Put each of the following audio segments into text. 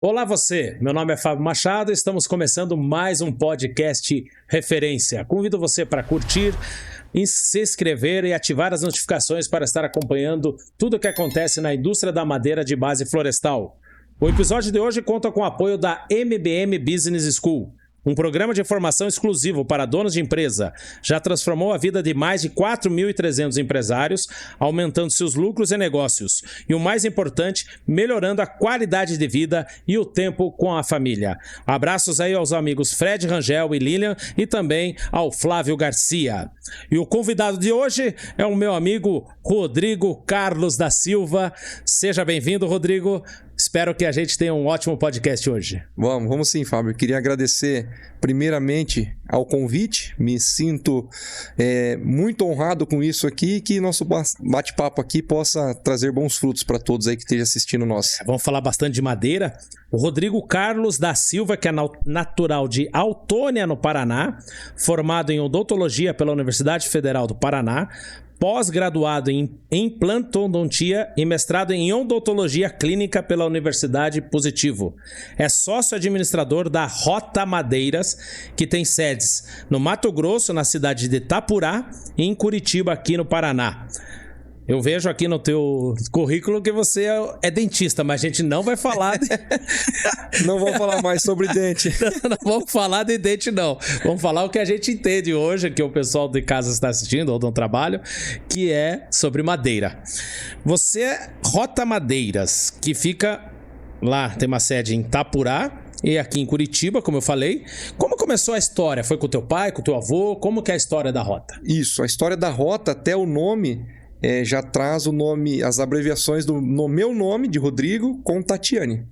Olá você, meu nome é Fábio Machado e estamos começando mais um podcast Referência. Convido você para curtir, se inscrever e ativar as notificações para estar acompanhando tudo o que acontece na indústria da madeira de base florestal. O episódio de hoje conta com o apoio da MBM Business School. Um programa de formação exclusivo para donos de empresa já transformou a vida de mais de 4.300 empresários, aumentando seus lucros e negócios. E o mais importante, melhorando a qualidade de vida e o tempo com a família. Abraços aí aos amigos Fred Rangel e Lilian e também ao Flávio Garcia. E o convidado de hoje é o meu amigo Rodrigo Carlos da Silva. Seja bem-vindo, Rodrigo. Espero que a gente tenha um ótimo podcast hoje. Vamos sim, Fábio. Eu queria agradecer primeiramente ao convite. Me sinto muito honrado com isso aqui e que nosso bate-papo aqui possa trazer bons frutos para todos aí que estejam assistindo nós. Vamos falar bastante de madeira. O Rodrigo Carlos da Silva, que é natural de Autônia, no Paraná, formado em odontologia pela Universidade Federal do Paraná, pós-graduado em implantodontia e mestrado em odontologia clínica pela Universidade Positivo. É sócio-administrador da Rota Madeiras, que tem sedes no Mato Grosso, na cidade de Itapurá, e em Curitiba, aqui no Paraná. Eu vejo aqui no teu currículo que você é dentista, mas a gente não vai falar Não vamos falar mais sobre dente. Não vamos falar de dente, não. Vamos falar o que a gente entende hoje, que o pessoal de casa está assistindo, ou do trabalho, que é sobre madeira. Você é Rota Madeiras, que fica lá, tem uma sede em Itapurá e aqui em Curitiba, como eu falei. Como começou a história? Foi com o teu pai, com o teu avô? Como que é a história da Rota? Isso, a história da Rota, até o nome... já traz o nome, as abreviações no meu nome de Rodrigo com Tatiane.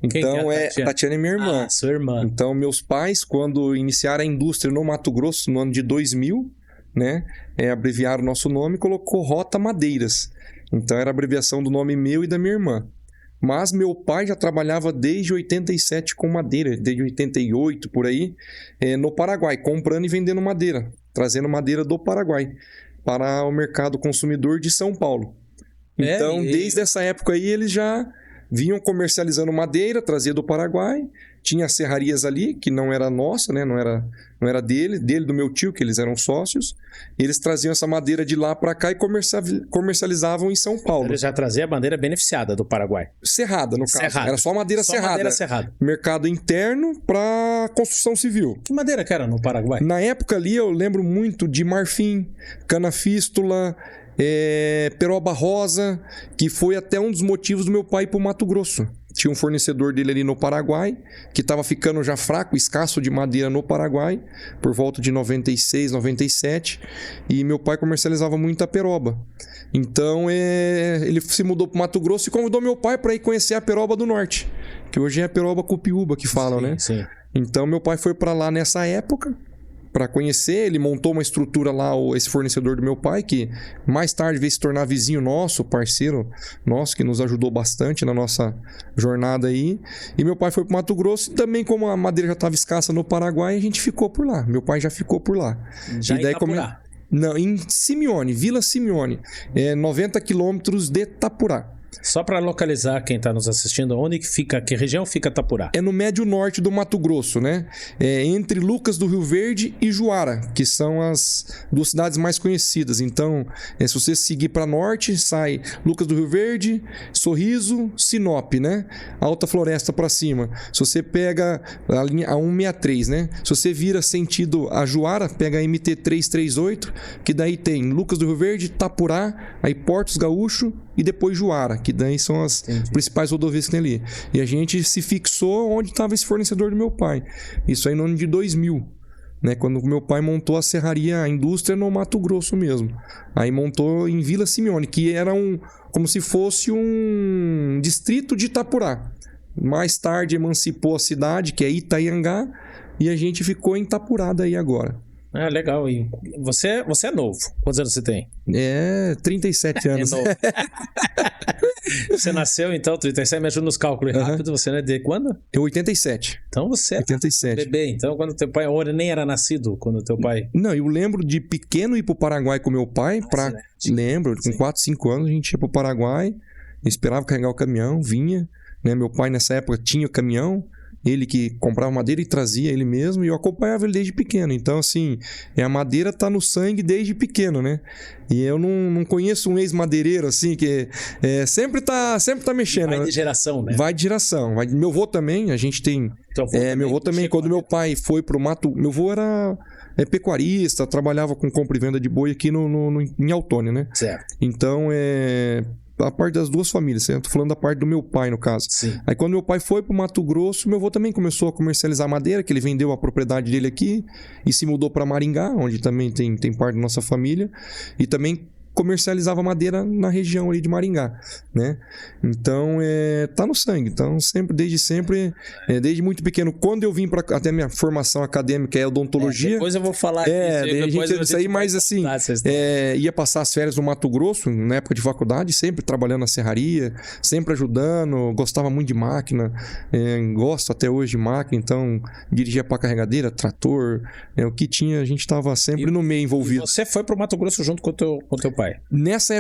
Então, Tatiane é minha irmã. Sua irmã. Então, meus pais, quando iniciaram a indústria no Mato Grosso, no ano de 2000, né, abreviaram o nosso nome e colocou Rota Madeiras. Então, era a abreviação do nome meu e da minha irmã. Mas meu pai já trabalhava desde 87 com madeira, desde 88 por aí, no Paraguai, comprando e vendendo madeira, trazendo madeira do Paraguai para o mercado consumidor de São Paulo. Então, desde essa época aí, eles já vinham comercializando madeira, trazia do Paraguai. Tinha serrarias ali, que não era nossa, né? Não era dele, do meu tio, que eles eram sócios. Eles traziam essa madeira de lá para cá e comercializavam em São Paulo. Eles já traziam a madeira beneficiada do Paraguai. Serrada, no caso. Era só madeira serrada. Madeira serrada. Mercado interno para construção civil. Que madeira que era no Paraguai? Na época ali, eu lembro muito de marfim, canafístula, peroba rosa, que foi até um dos motivos do meu pai ir para o Mato Grosso. Tinha um fornecedor dele ali no Paraguai, que estava ficando já fraco, escasso de madeira no Paraguai, por volta de 96, 97, e meu pai comercializava muito a peroba. Então, ele se mudou para o Mato Grosso e convidou meu pai para ir conhecer a peroba do norte, que hoje é a peroba cupiúba que falam, sim, né? Sim. Então, meu pai foi para lá nessa época, para conhecer. Ele montou uma estrutura lá, esse fornecedor do meu pai, que mais tarde veio se tornar vizinho nosso, parceiro nosso, que nos ajudou bastante na nossa jornada aí. E meu pai foi para o Mato Grosso, e também como a madeira já estava escassa no Paraguai, a gente ficou por lá. Meu pai já ficou por lá. Já e daí, em Não, em Simeone, Vila Simeone, 90 quilômetros de Itapurá. Só para localizar quem está nos assistindo, onde que fica, que região fica Itapurá? É no médio norte do Mato Grosso, né? Entre Lucas do Rio Verde e Juara, que são as duas cidades mais conhecidas. Então, se você seguir para norte, sai Lucas do Rio Verde, Sorriso, Sinop, né? Alta Floresta para cima. Se você pega a linha A163, né? Se você vira sentido a Juara, pega a MT338, que daí tem Lucas do Rio Verde, Itapurá, aí Portos Gaúcho e depois Juara, que daí são as principais rodovias que tem ali. E a gente se fixou onde estava esse fornecedor do meu pai. Isso aí no ano de 2000, né? Quando meu pai montou a serraria, a indústria no Mato Grosso mesmo. Aí montou em Vila Simeone, que era como se fosse um distrito de Itapurá. Mais tarde emancipou a cidade, que é Itaiangá, e a gente ficou em Itapurá daí agora. Ah, legal. E você é novo. Quantos anos você tem? 37 anos. É novo. Você nasceu, então, 37, me ajuda nos cálculos rápidos. Você é de quando? Eu 87. Então você é 87. Bebê. Então, quando teu pai nem era nascido, quando teu pai... Não, eu lembro de pequeno ir pro Paraguai com meu pai. Lembro, com 4, 5 anos a gente ia pro Paraguai, esperava carregar o caminhão, vinha. né? Meu pai nessa época tinha caminhão, ele que comprava madeira e trazia ele mesmo, e eu acompanhava ele desde pequeno. Então, assim, a madeira tá no sangue desde pequeno, né? E eu não conheço um ex-madeireiro, assim, que sempre tá mexendo. Vai né? de geração, né? Vai de geração. Meu avô também, a gente tem... meu avô também, quando meu pai foi pro mato... Meu avô era pecuarista, trabalhava com compra e venda de boi aqui em Autônia, né? Certo. Então, a parte das duas famílias, eu tô falando da parte do meu pai, no caso. Sim. Aí quando meu pai foi pro Mato Grosso, meu avô também começou a comercializar madeira, que ele vendeu a propriedade dele aqui e se mudou para Maringá, onde também tem parte da nossa família, e também comercializava madeira na região ali de Maringá, né? Então, tá no sangue. Então, desde muito pequeno, quando eu vim para até minha formação acadêmica é odontologia. Depois eu vou falar isso aí, mas assim, ia passar as férias no Mato Grosso, na época de faculdade, sempre trabalhando na serraria, sempre ajudando, gostava muito de máquina, gosto até hoje de máquina, então dirigia para carregadeira, trator, o que tinha, a gente estava sempre no meio envolvido. E você foi para o Mato Grosso junto com o teu pai? Nessa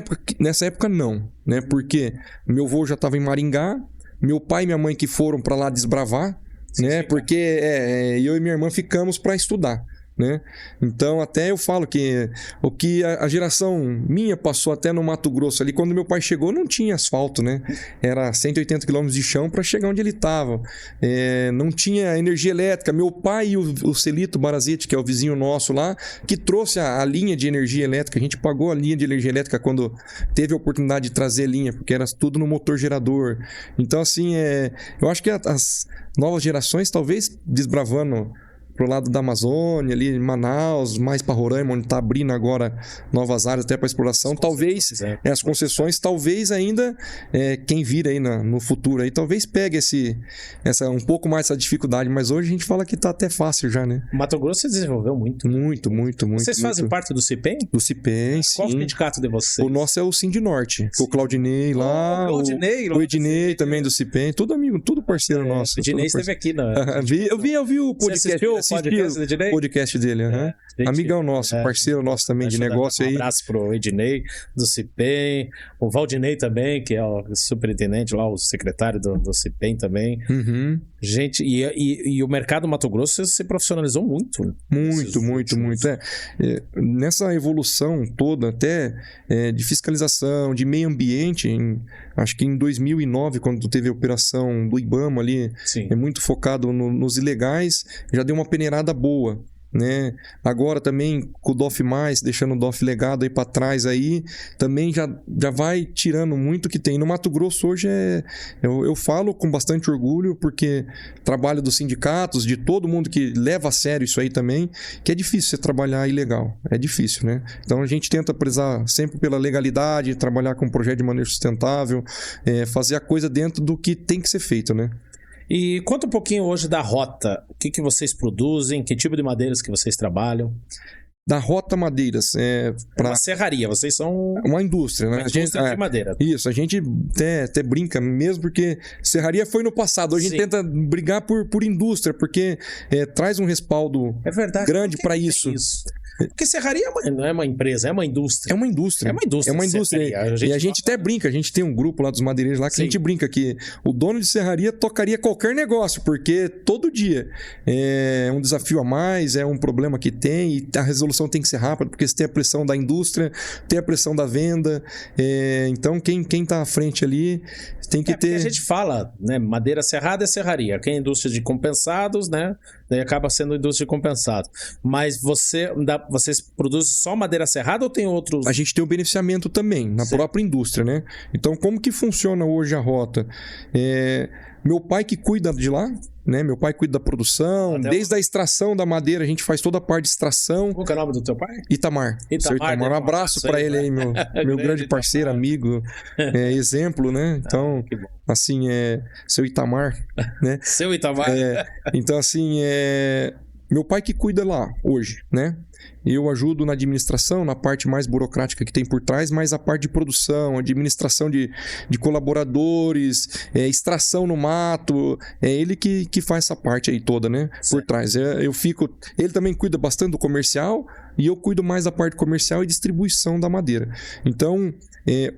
época não, né? Porque meu avô já estava em Maringá, meu pai e minha mãe que foram para lá desbravar, né? Porque eu e minha irmã ficamos para estudar, né? Então até eu falo que o que a geração minha passou até no Mato Grosso ali, quando meu pai chegou não tinha asfalto, né? Era 180 quilômetros de chão para chegar onde ele estava, não tinha energia elétrica. Meu pai e o Celito Barazete, que é o vizinho nosso lá, que trouxe a linha de energia elétrica. A gente pagou a linha de energia elétrica quando teve a oportunidade de trazer linha, porque era tudo no motor gerador. Então assim, eu acho que as novas gerações talvez desbravando pro lado da Amazônia, ali em Manaus, mais para Roraima, onde está abrindo agora novas áreas até para exploração, talvez as concessões, talvez ainda quem vir aí no futuro aí, talvez pegue um pouco mais essa dificuldade, mas hoje a gente fala que tá até fácil já, né? O Mato Grosso se desenvolveu muito. Muito. Vocês fazem parte do CIPEM? Do CIPEM, sim. Qual o sindicato de vocês? O nosso é o Sindinorte. O Claudinei lá, o Ednei também do CIPEM, tudo amigo, tudo parceiro nosso. O Ednei esteve aqui, né? Eu vi o podcast. O podcast dele, amigão nosso, parceiro nosso também de negócio aí. Um abraço pro Ednei do CIPEM, o Valdinei também, que é o superintendente lá, o secretário do CIPEM também. Uhum. Gente, e o mercado Mato Grosso se profissionalizou muito. Muito. Nessa evolução toda, até de fiscalização, de meio ambiente, acho que em 2009, quando teve a operação do IBAMA ali, muito focado nos ilegais, já deu uma peneirada boa, né? Agora também com o DOF+, deixando o DOF legado aí para trás aí, também já vai tirando muito que tem. No Mato Grosso hoje eu falo com bastante orgulho, porque trabalho dos sindicatos, de todo mundo que leva a sério isso aí também, que é difícil você trabalhar ilegal, é difícil, né? Então a gente tenta prezar sempre pela legalidade, trabalhar com um projeto de maneira sustentável, fazer a coisa dentro do que tem que ser feito, né? E conta um pouquinho hoje da Rota. O que vocês produzem? Que tipo de madeiras que vocês trabalham? Da Rota Madeiras. Uma serraria, vocês são... Uma indústria, né? Uma indústria de madeira. Isso, a gente até brinca mesmo, porque serraria foi no passado. Hoje a gente tenta brigar por indústria, porque traz um respaldo grande para isso. Porque serraria não é uma empresa, é uma indústria. É uma indústria. E a gente até brinca, a gente tem um grupo lá dos madeireiros lá que a gente brinca que o dono de serraria tocaria qualquer negócio, porque todo dia é um desafio a mais, é um problema que tem, e a resolução tem que ser rápida, porque você tem a pressão da indústria, tem a pressão da venda, então quem tá à frente ali tem que ter... A gente fala, né, madeira serrada é serraria, quem é indústria de compensados, né, daí acaba sendo indústria de compensados. Mas vocês produzem só madeira serrada ou tem outros? A gente tem o beneficiamento também, na própria indústria, né? Então, como que funciona hoje a Rota? Meu pai que cuida de lá, né? Meu pai cuida da produção, desde a extração da madeira, a gente faz toda a parte de extração. Qual que é o nome do teu pai? Itamar. Um abraço para ele aí, meu grande parceiro, amigo, exemplo, né? Então, assim, seu Itamar, né? Seu Itamar. Então, assim, meu pai que cuida lá hoje, né? eu ajudo na administração, na parte mais burocrática que tem por trás, mas a parte de produção, administração de colaboradores, extração no mato, é ele que faz essa parte aí toda, né? Por trás. Ele também cuida bastante do comercial e eu cuido mais da parte comercial e distribuição da madeira. Então,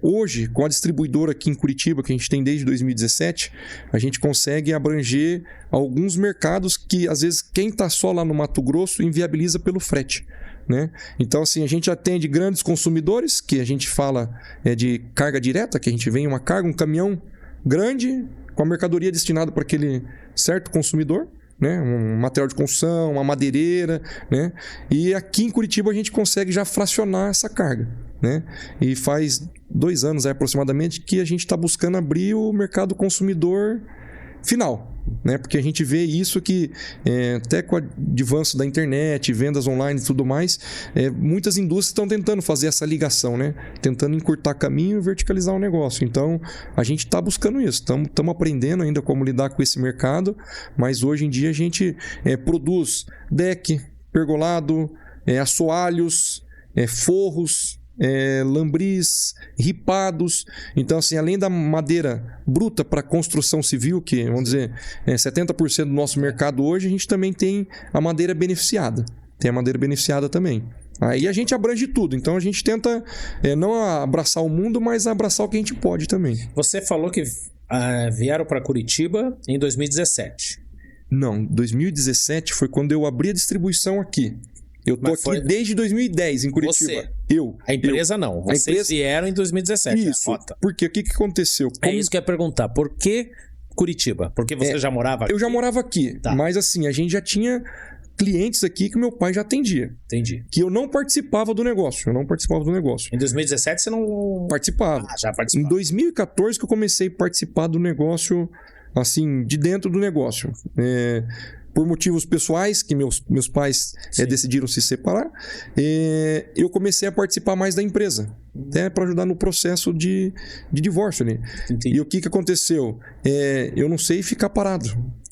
hoje, com a distribuidora aqui em Curitiba, que a gente tem desde 2017, a gente consegue abranger alguns mercados que, às vezes, quem está só lá no Mato Grosso inviabiliza pelo frete, né? Então, assim, a gente atende grandes consumidores, que a gente fala de carga direta, que a gente vem uma carga, um caminhão grande com a mercadoria destinada para aquele certo consumidor, né? Um material de construção, uma madeireira, né? E aqui em Curitiba a gente consegue já fracionar essa carga, né? E faz 2 anos aproximadamente que a gente está buscando abrir o mercado consumidor final, né? Porque a gente vê isso que até com o avanço da internet, vendas online e tudo mais, muitas indústrias estão tentando fazer essa ligação, né? Tentando encurtar caminho e verticalizar o negócio. Então, a gente está buscando isso. Estamos aprendendo ainda como lidar com esse mercado, mas hoje em dia a gente produz deck, pergolado, assoalhos, forros, lambris, ripados. Então, assim, além da madeira bruta para construção civil, que, vamos dizer, 70% do nosso mercado hoje, a gente também tem a madeira beneficiada. Tem a madeira beneficiada também. Aí a gente abrange tudo. Então, a gente tenta não abraçar o mundo, mas abraçar o que a gente pode também. Você falou que vieram para Curitiba em 2017. Não, 2017 foi quando eu abri a distribuição aqui. Eu tô aqui desde 2010 em Curitiba. A empresa não. Vocês vieram em 2017. Isso. Porque o que aconteceu? É isso que eu ia perguntar. Por que Curitiba? Porque você já morava aqui? Eu já morava aqui. Tá. Mas assim, a gente já tinha clientes aqui que meu pai já atendia. Entendi. Que eu não participava do negócio. Em 2017 você não... Participava. Já participava. Em 2014 que eu comecei a participar do negócio, assim, de dentro do negócio. Por motivos pessoais, que meus pais decidiram se separar, eu comecei a participar mais da empresa, até para ajudar no processo de divórcio, né? E o que aconteceu? Eu não sei ficar parado.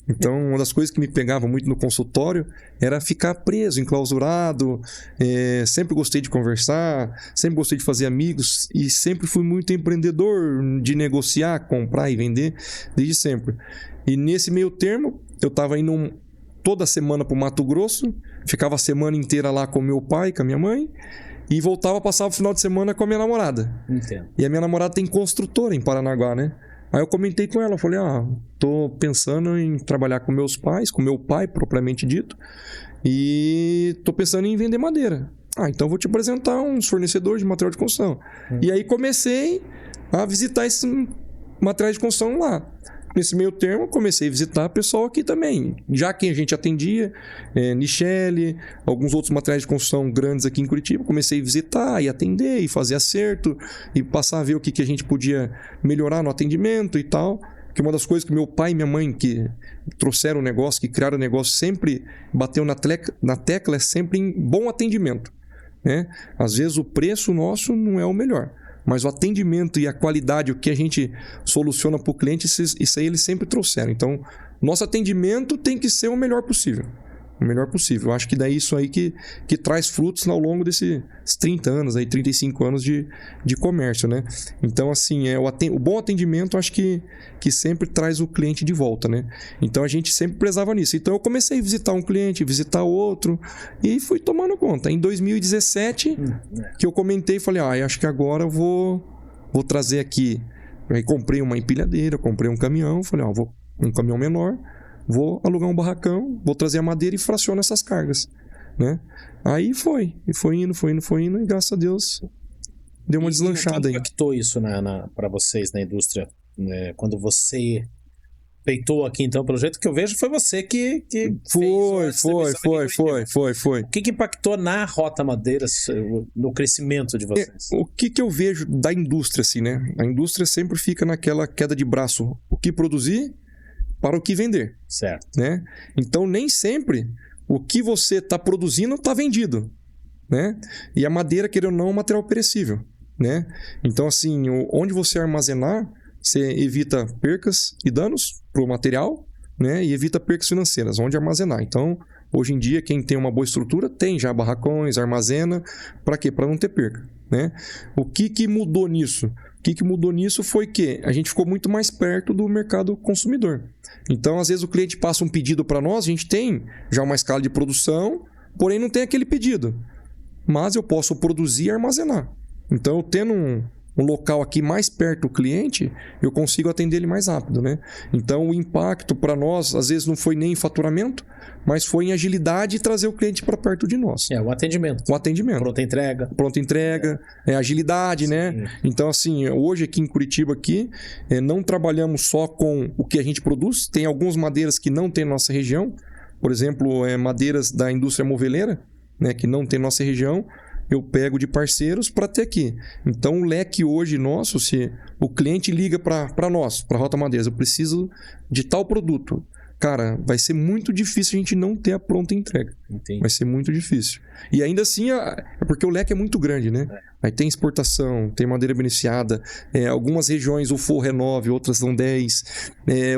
Então, uma das coisas que me pegava muito no consultório era ficar preso, enclausurado. Sempre gostei de conversar, sempre gostei de fazer amigos e sempre fui muito empreendedor de negociar, comprar e vender, desde sempre. E nesse meio termo, eu estava indo toda semana para o Mato Grosso, ficava a semana inteira lá com meu pai, com a minha mãe, e voltava a passar o final de semana com a minha namorada. Entendo. E a minha namorada tem construtora em Paranaguá, né? Aí eu comentei com ela, falei, tô pensando em trabalhar com meus pais, com meu pai, propriamente dito, e tô pensando em vender madeira. Então vou te apresentar uns fornecedores de material de construção. E aí comecei a visitar esses materiais de construção lá. Nesse meio termo, comecei a visitar pessoal aqui também. Já quem a gente atendia, Nichelle, alguns outros materiais de construção grandes aqui em Curitiba, comecei a visitar e atender e fazer acerto e passar a ver o que a gente podia melhorar no atendimento e tal. Que uma das coisas que meu pai e minha mãe, que trouxeram o negócio, que criaram o negócio, sempre bateu na tecla é sempre em bom atendimento, né? Às vezes o preço nosso não é o melhor, mas o atendimento e a qualidade, o que a gente soluciona para o cliente, isso aí eles sempre trouxeram. Então, nosso atendimento tem que ser o melhor possível. O melhor possível. Eu acho que daí isso aí que traz frutos ao longo desses 30 anos, aí, 35 anos de comércio, né? Então, assim, o bom atendimento acho que sempre traz o cliente de volta, né? Então, a gente sempre prezava nisso. Então, eu comecei a visitar um cliente, visitar outro e fui tomando conta. Em 2017, que eu comentei, falei, acho que agora eu vou trazer aqui. Aí comprei uma empilhadeira, comprei um caminhão, falei, vou um caminhão menor, vou alugar um barracão, vou trazer a madeira e fraciono essas cargas, né? Aí foi indo, e graças a Deus deu uma deslanchada aí. Como impactou isso para vocês na indústria, né? Quando você peitou aqui, então, pelo jeito que eu vejo, foi você que Foi. O que impactou na Rota Madeiras, no crescimento de vocês? O que eu vejo da indústria, assim, né? A indústria sempre fica naquela queda de braço. O que produzir para o que vender. Certo. Né? Então, nem sempre o que você está produzindo está vendido, né? E a madeira, querendo ou não, é um material perecível, né? Então, assim, onde você armazenar, você evita percas e danos para o material, né? E evita percas financeiras, onde armazenar. Então, Hoje em dia, quem tem uma boa estrutura tem já barracões, armazena. Para quê? Para não ter perca, né? O que mudou nisso? O que mudou nisso foi que a gente ficou muito mais perto do mercado consumidor. Então, às vezes, o cliente passa um pedido para nós, a gente tem já uma escala de produção, porém não tem aquele pedido. Mas eu posso produzir e armazenar. Então, eu tendo um local aqui mais perto do cliente, eu consigo atender ele mais rápido, né? Então, o impacto para nós, às vezes, não foi nem em faturamento, mas foi em agilidade e trazer o cliente para perto de nós. O atendimento. O atendimento. Pronta entrega. Agilidade, né? Então, assim, hoje aqui em Curitiba, não trabalhamos só com o que a gente produz. Tem algumas madeiras que não tem na nossa região. Por exemplo, madeiras da indústria moveleira, né, que não tem na nossa região. Eu pego de parceiros para ter aqui. Então, o leque hoje nosso, se o cliente liga para nós, para a Rota Madeiras, eu preciso de tal produto. Cara, vai ser muito difícil a gente não ter a pronta entrega. Entendi. Vai ser muito difícil. E ainda assim, é porque o leque é muito grande, né? Aí tem exportação, tem madeira beneficiada. Algumas regiões o forro é 9, outras são 10.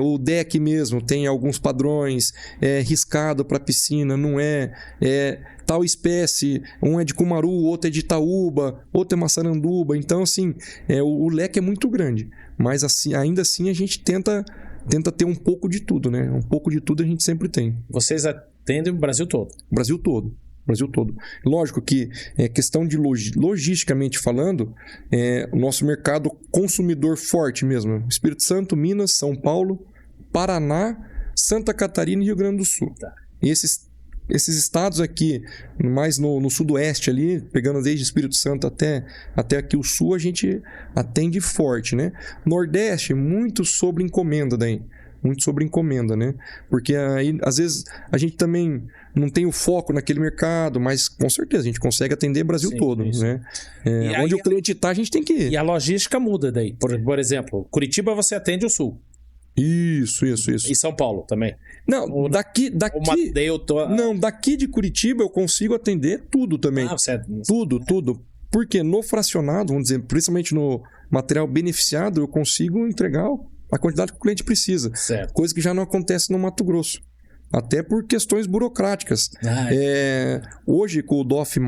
O deck mesmo tem alguns padrões. É riscado para piscina, não é. Tal espécie, um é de cumaru, outro é de itaúba, outro é maçaranduba. Então, assim, o leque é muito grande. Mas assim, ainda assim a gente tenta ter um pouco de tudo, né? Um pouco de tudo a gente sempre tem. Vocês atendem o Brasil todo? Brasil todo. Brasil todo. Lógico que questão de logisticamente falando, o nosso mercado consumidor forte mesmo. Espírito Santo, Minas, São Paulo, Paraná, Santa Catarina e Rio Grande do Sul. Tá. E esses estados aqui, mais no sudoeste ali, pegando desde Espírito Santo até aqui o sul, a gente atende forte, né? Nordeste, muito sobre encomenda daí. Muito sobre encomenda, né? Porque aí, às vezes, a gente também não tem o foco naquele mercado, mas com certeza a gente consegue atender o Brasil todo, né? Onde o cliente está, a gente tem que ir. E a logística muda daí. Por exemplo, Curitiba você atende o sul. Isso. E São Paulo também? Não, daqui não, daqui de Curitiba eu consigo atender tudo também. Tudo. Porque no fracionado, vamos dizer, principalmente no material beneficiado, eu consigo entregar a quantidade que o cliente precisa. Certo. Coisa que já não acontece no Mato Grosso. Até por questões burocráticas. Hoje, com o DOF+,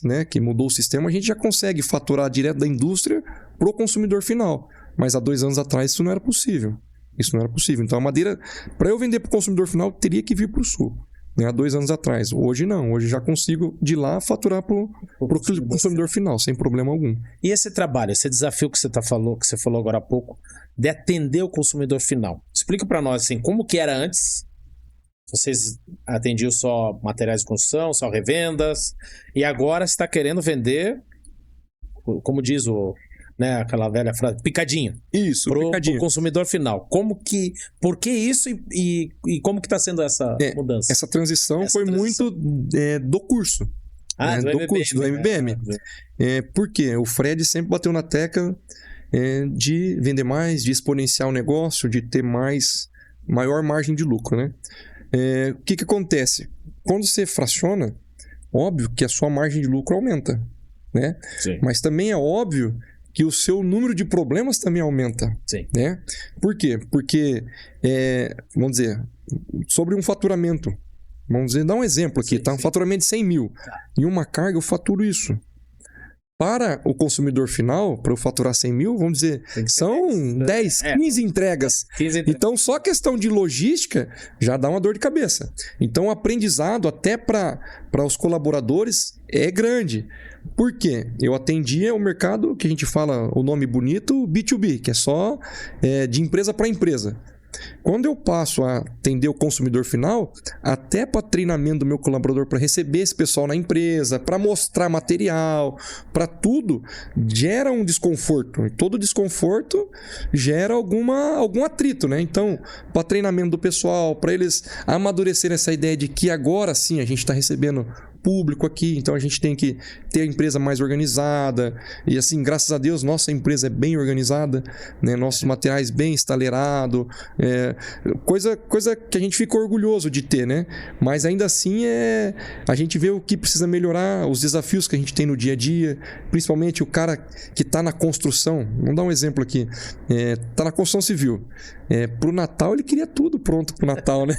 né, que mudou o sistema, a gente já consegue faturar direto da indústria para o consumidor final. Mas há 2 anos atrás isso não era possível. Então, a madeira, para eu vender para o consumidor final, teria que vir para o sul. Né? Há 2 anos atrás. Hoje não. Hoje já consigo, de lá, faturar para o consumidor final, sem problema algum. E esse trabalho, esse desafio que você falou agora há pouco, de atender o consumidor final. Explica para nós, assim, como que era antes. Vocês atendiam só materiais de construção, só revendas, e agora você está querendo vender, como diz aquela velha frase, picadinho. Isso, picadinho. Pro consumidor final. Por que isso e como que está sendo essa mudança? Essa transição foi muito do curso. Do MBM. Por quê? O Fred sempre bateu na tecla de vender mais, de exponenciar o negócio, de ter maior margem de lucro, né? O que acontece? Quando você fraciona, óbvio que a sua margem de lucro aumenta, né? Sim. Mas também é óbvio que o seu número de problemas também aumenta. Sim. Né? Por quê? Porque, vamos dizer, sobre um faturamento, vamos dizer, dá um exemplo aqui, tá? Um faturamento de 100 mil. Em uma carga eu faturo isso. Para o consumidor final, para eu faturar 100 mil, vamos dizer, são 10, 15 entregas. Então, só a questão de logística já dá uma dor de cabeça. Então, o aprendizado até para os colaboradores é grande. Por quê? Eu atendia o mercado, que a gente fala o nome bonito, B2B, que é só de empresa para empresa. Quando eu passo a atender o consumidor final, até para treinamento do meu colaborador, para receber esse pessoal na empresa, para mostrar material, para tudo, gera um desconforto. E todo desconforto gera algum atrito, né? Então, para treinamento do pessoal, para eles amadurecerem essa ideia de que agora sim a gente está recebendo público aqui, então a gente tem que ter a empresa mais organizada. E assim, graças a Deus, nossa empresa é bem organizada, né? Nossos materiais bem estaleirados, coisa que a gente fica orgulhoso de ter, né? Mas ainda assim a gente vê o que precisa melhorar, os desafios que a gente tem no dia a dia, principalmente o cara que está na construção. Vamos dar um exemplo aqui. Está na construção civil. Pro Natal ele queria tudo pronto pro Natal, né?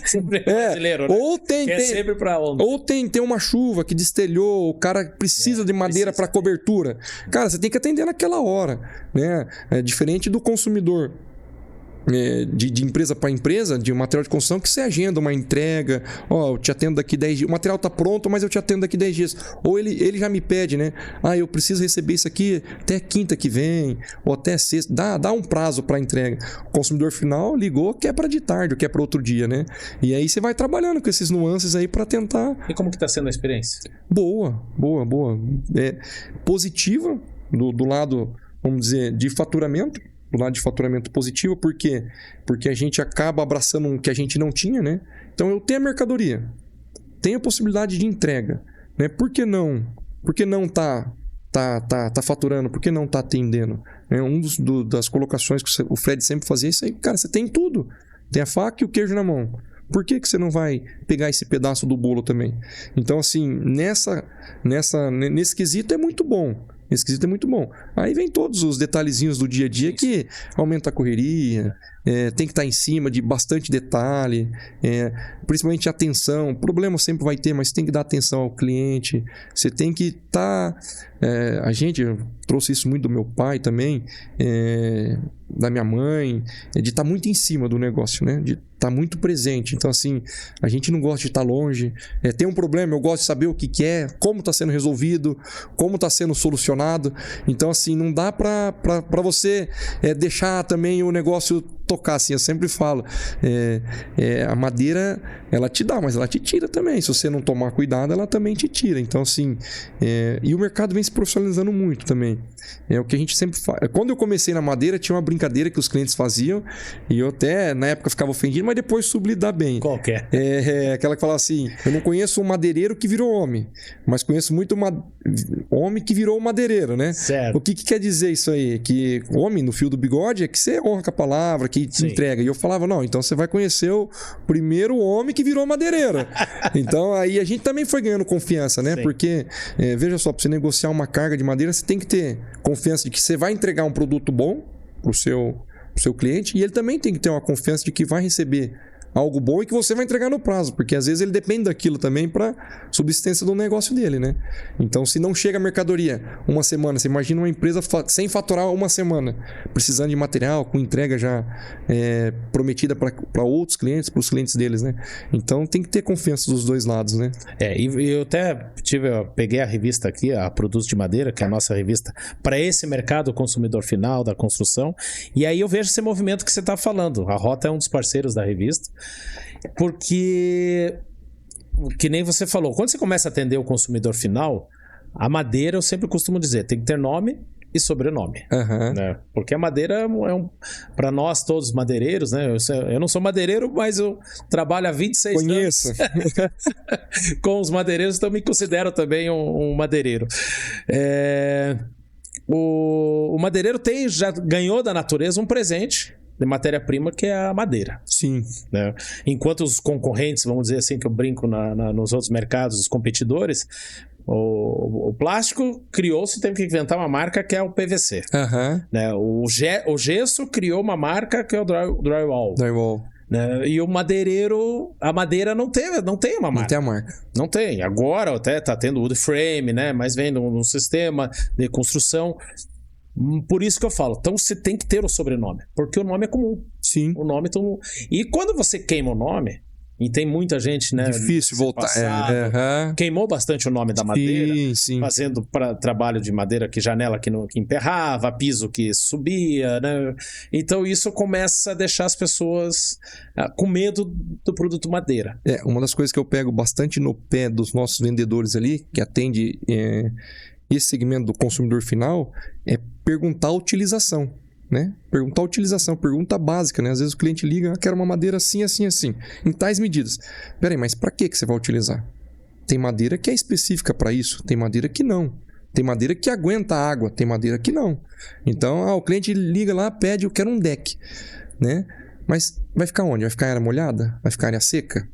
Sempre brasileiro, né? Ou tem sempre pra ontem. Ou tem uma chuva que destelhou, o cara precisa de madeira para cobertura. Cara, você tem que atender naquela hora, né? É diferente do consumidor. De empresa para empresa, de material de construção, que você agenda uma entrega, eu te atendo daqui 10 dias, o material está pronto, mas eu te atendo daqui 10 dias. Ou ele já me pede, né? Eu preciso receber isso aqui até quinta que vem, ou até sexta. Dá um prazo para entrega. O consumidor final ligou, quer para de tarde, ou quer para outro dia, né? E aí você vai trabalhando com esses nuances aí para tentar... E como que está sendo a experiência? Boa. Positiva, do lado, vamos dizer, de faturamento. Do lado de faturamento positivo, por quê? Porque a gente acaba abraçando um que a gente não tinha, né? Então eu tenho a mercadoria, tenho a possibilidade de entrega, né? Por que não? Por que não tá faturando? Por que não tá atendendo? Das colocações que o Fred sempre fazia isso aí, cara, você tem tudo, tem a faca e o queijo na mão. Por que você não vai pegar esse pedaço do bolo também? Então, assim, nesse quesito é muito bom. Esse quesito é muito bom. Aí vem todos os detalhezinhos do dia a dia que aumenta a correria, tem que estar em cima de bastante detalhe, principalmente atenção. Problema sempre vai ter, mas tem que dar atenção ao cliente. Você tem que estar... a gente trouxe isso muito do meu pai também, da minha mãe, de estar muito em cima do negócio, né? De estar muito presente. Então, assim, a gente não gosta de estar longe. Tem um problema, eu gosto de saber o que é, como está sendo resolvido, como está sendo solucionado. Então, assim, não dá para você deixar também o negócio tocar, assim. Eu sempre falo, a madeira, ela te dá, mas ela te tira também. Se você não tomar cuidado, ela também te tira. Então, assim, e o mercado vem se profissionalizando muito também. É o que a gente sempre faz. Quando eu comecei na madeira, tinha uma brincadeira que os clientes faziam, e eu até, na época, ficava ofendido, mas depois soube lidar bem. Qual que é? Aquela que falava assim, eu não conheço um madeireiro que virou homem, mas conheço muito homem que virou madeireiro, né? Certo. O que quer dizer isso aí? Que homem, no fio do bigode, é que você honra com a palavra, que te entrega. E eu falava, não, então você vai conhecer o primeiro homem que virou madeireiro. Então, aí a gente também foi ganhando confiança, né? Sim. Porque, veja só, para você negociar uma carga de madeira, você tem que ter confiança de que você vai entregar um produto bom pro seu cliente, e ele também tem que ter uma confiança de que vai receber algo bom e que você vai entregar no prazo, porque às vezes ele depende daquilo também para subsistência do negócio dele, né? Então, se não chega a mercadoria uma semana, você imagina uma empresa sem faturar uma semana, precisando de material, com entrega já prometida para outros clientes, para os clientes deles, né? Então, tem que ter confiança dos dois lados, né? E eu até peguei a revista aqui, a Produtos de Madeira, que é a nossa revista para esse mercado consumidor final da construção, e aí eu vejo esse movimento que você está falando. A Rota é um dos parceiros da revista, porque, que nem você falou, quando você começa a atender o consumidor final, a madeira, eu sempre costumo dizer, tem que ter nome e sobrenome. Uhum. Né? Porque a madeira para nós todos madeireiros, né? Eu não sou madeireiro, mas eu trabalho há 26 Conheço. anos com os madeireiros, então me considero também um madeireiro. O madeireiro já ganhou da natureza um presente de matéria-prima, que é a madeira. Sim. Né? Enquanto os concorrentes, vamos dizer assim, que eu brinco nos outros mercados, os competidores, o plástico criou-se, teve que inventar uma marca que é o PVC. Uhum. Né? O gesso criou uma marca que é o drywall. Né? E o madeireiro, a madeira não tem uma marca. Não tem a marca. Não tem. Agora até tá tendo wood frame, né? Mas vem num sistema de construção. Por isso que eu falo, então você tem que ter o sobrenome, porque o nome é comum. Sim. O nome E quando você queima o nome, e tem muita gente, né? Difícil voltar. Queimou bastante o nome da madeira, sim. Fazendo trabalho de madeira, que janela que emperrava, piso que subia, né? Então isso começa a deixar as pessoas com medo do produto madeira. Uma das coisas que eu pego bastante no pé dos nossos vendedores ali, que atende esse segmento do consumidor final, é perguntar a utilização, né? Perguntar a utilização, pergunta básica, né? Às vezes o cliente liga, quero uma madeira assim, assim, assim, em tais medidas. Peraí, mas para que você vai utilizar? Tem madeira que é específica para isso, tem madeira que não. Tem madeira que aguenta água, tem madeira que não. Então, o cliente liga lá, pede, eu quero um deck, né? Mas vai ficar onde? Vai ficar em área molhada? Vai ficar em área seca?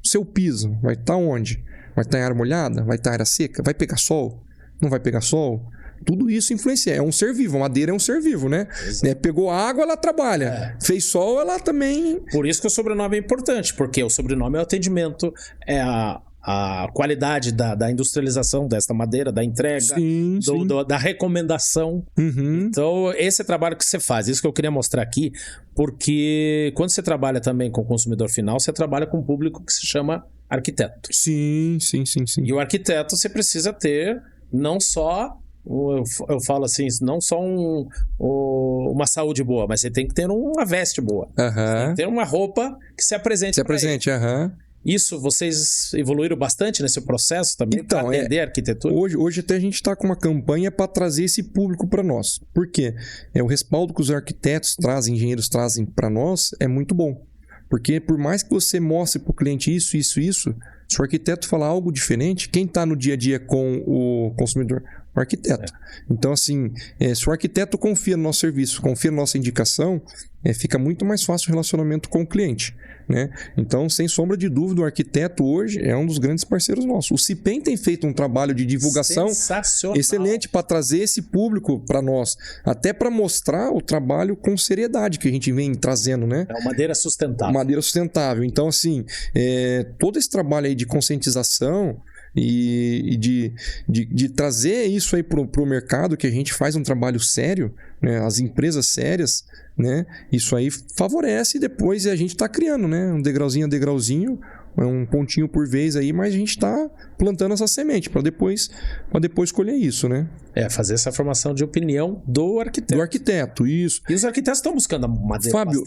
O seu piso vai estar onde? Vai estar em área molhada? Vai estar em área seca? Vai pegar sol? Não vai pegar sol? Tudo isso influencia. É um ser vivo. A madeira é um ser vivo, né? Pegou água, ela trabalha. Fez sol, ela também... Por isso que o sobrenome é importante, porque o sobrenome é o atendimento, é a qualidade da industrialização desta madeira, da entrega, sim. Da recomendação. Então, esse é o trabalho que você faz. Isso que eu queria mostrar aqui, porque quando você trabalha também com o consumidor final, você trabalha com um público que se chama arquiteto. Sim. E o arquiteto, você precisa ter não só... Eu falo assim, não só uma saúde boa, mas você tem que ter uma veste boa. Você tem que ter uma roupa que se apresente. Isso, vocês evoluíram bastante nesse processo também, então, para atender a arquitetura? Hoje até a gente está com uma campanha para trazer esse público para nós. Por quê? O respaldo que os arquitetos trazem, engenheiros trazem para nós é muito bom. Porque por mais que você mostre para o cliente isso, se o arquiteto falar algo diferente, quem está no dia a dia com o consumidor? O arquiteto. Então, assim, se o arquiteto confia no nosso serviço, confia na nossa indicação, fica muito mais fácil o relacionamento com o cliente, né? Então, sem sombra de dúvida, o arquiteto hoje é um dos grandes parceiros nossos. O CIPEM tem feito um trabalho de divulgação excelente para trazer esse público para nós, até para mostrar o trabalho com seriedade que a gente vem trazendo, né? É uma madeira sustentável. Madeira sustentável. Então, assim, todo esse trabalho aí de conscientização e de trazer isso aí para o mercado, que a gente faz um trabalho sério, né? As empresas sérias, né? Isso aí favorece e depois a gente está criando, né? Um degrauzinho a degrauzinho, um pontinho por vez aí, mas a gente está plantando essa semente para depois colher isso, né? Fazer essa formação de opinião do arquiteto. Do arquiteto, isso. E os arquitetos estão buscando a madeira. Fábio,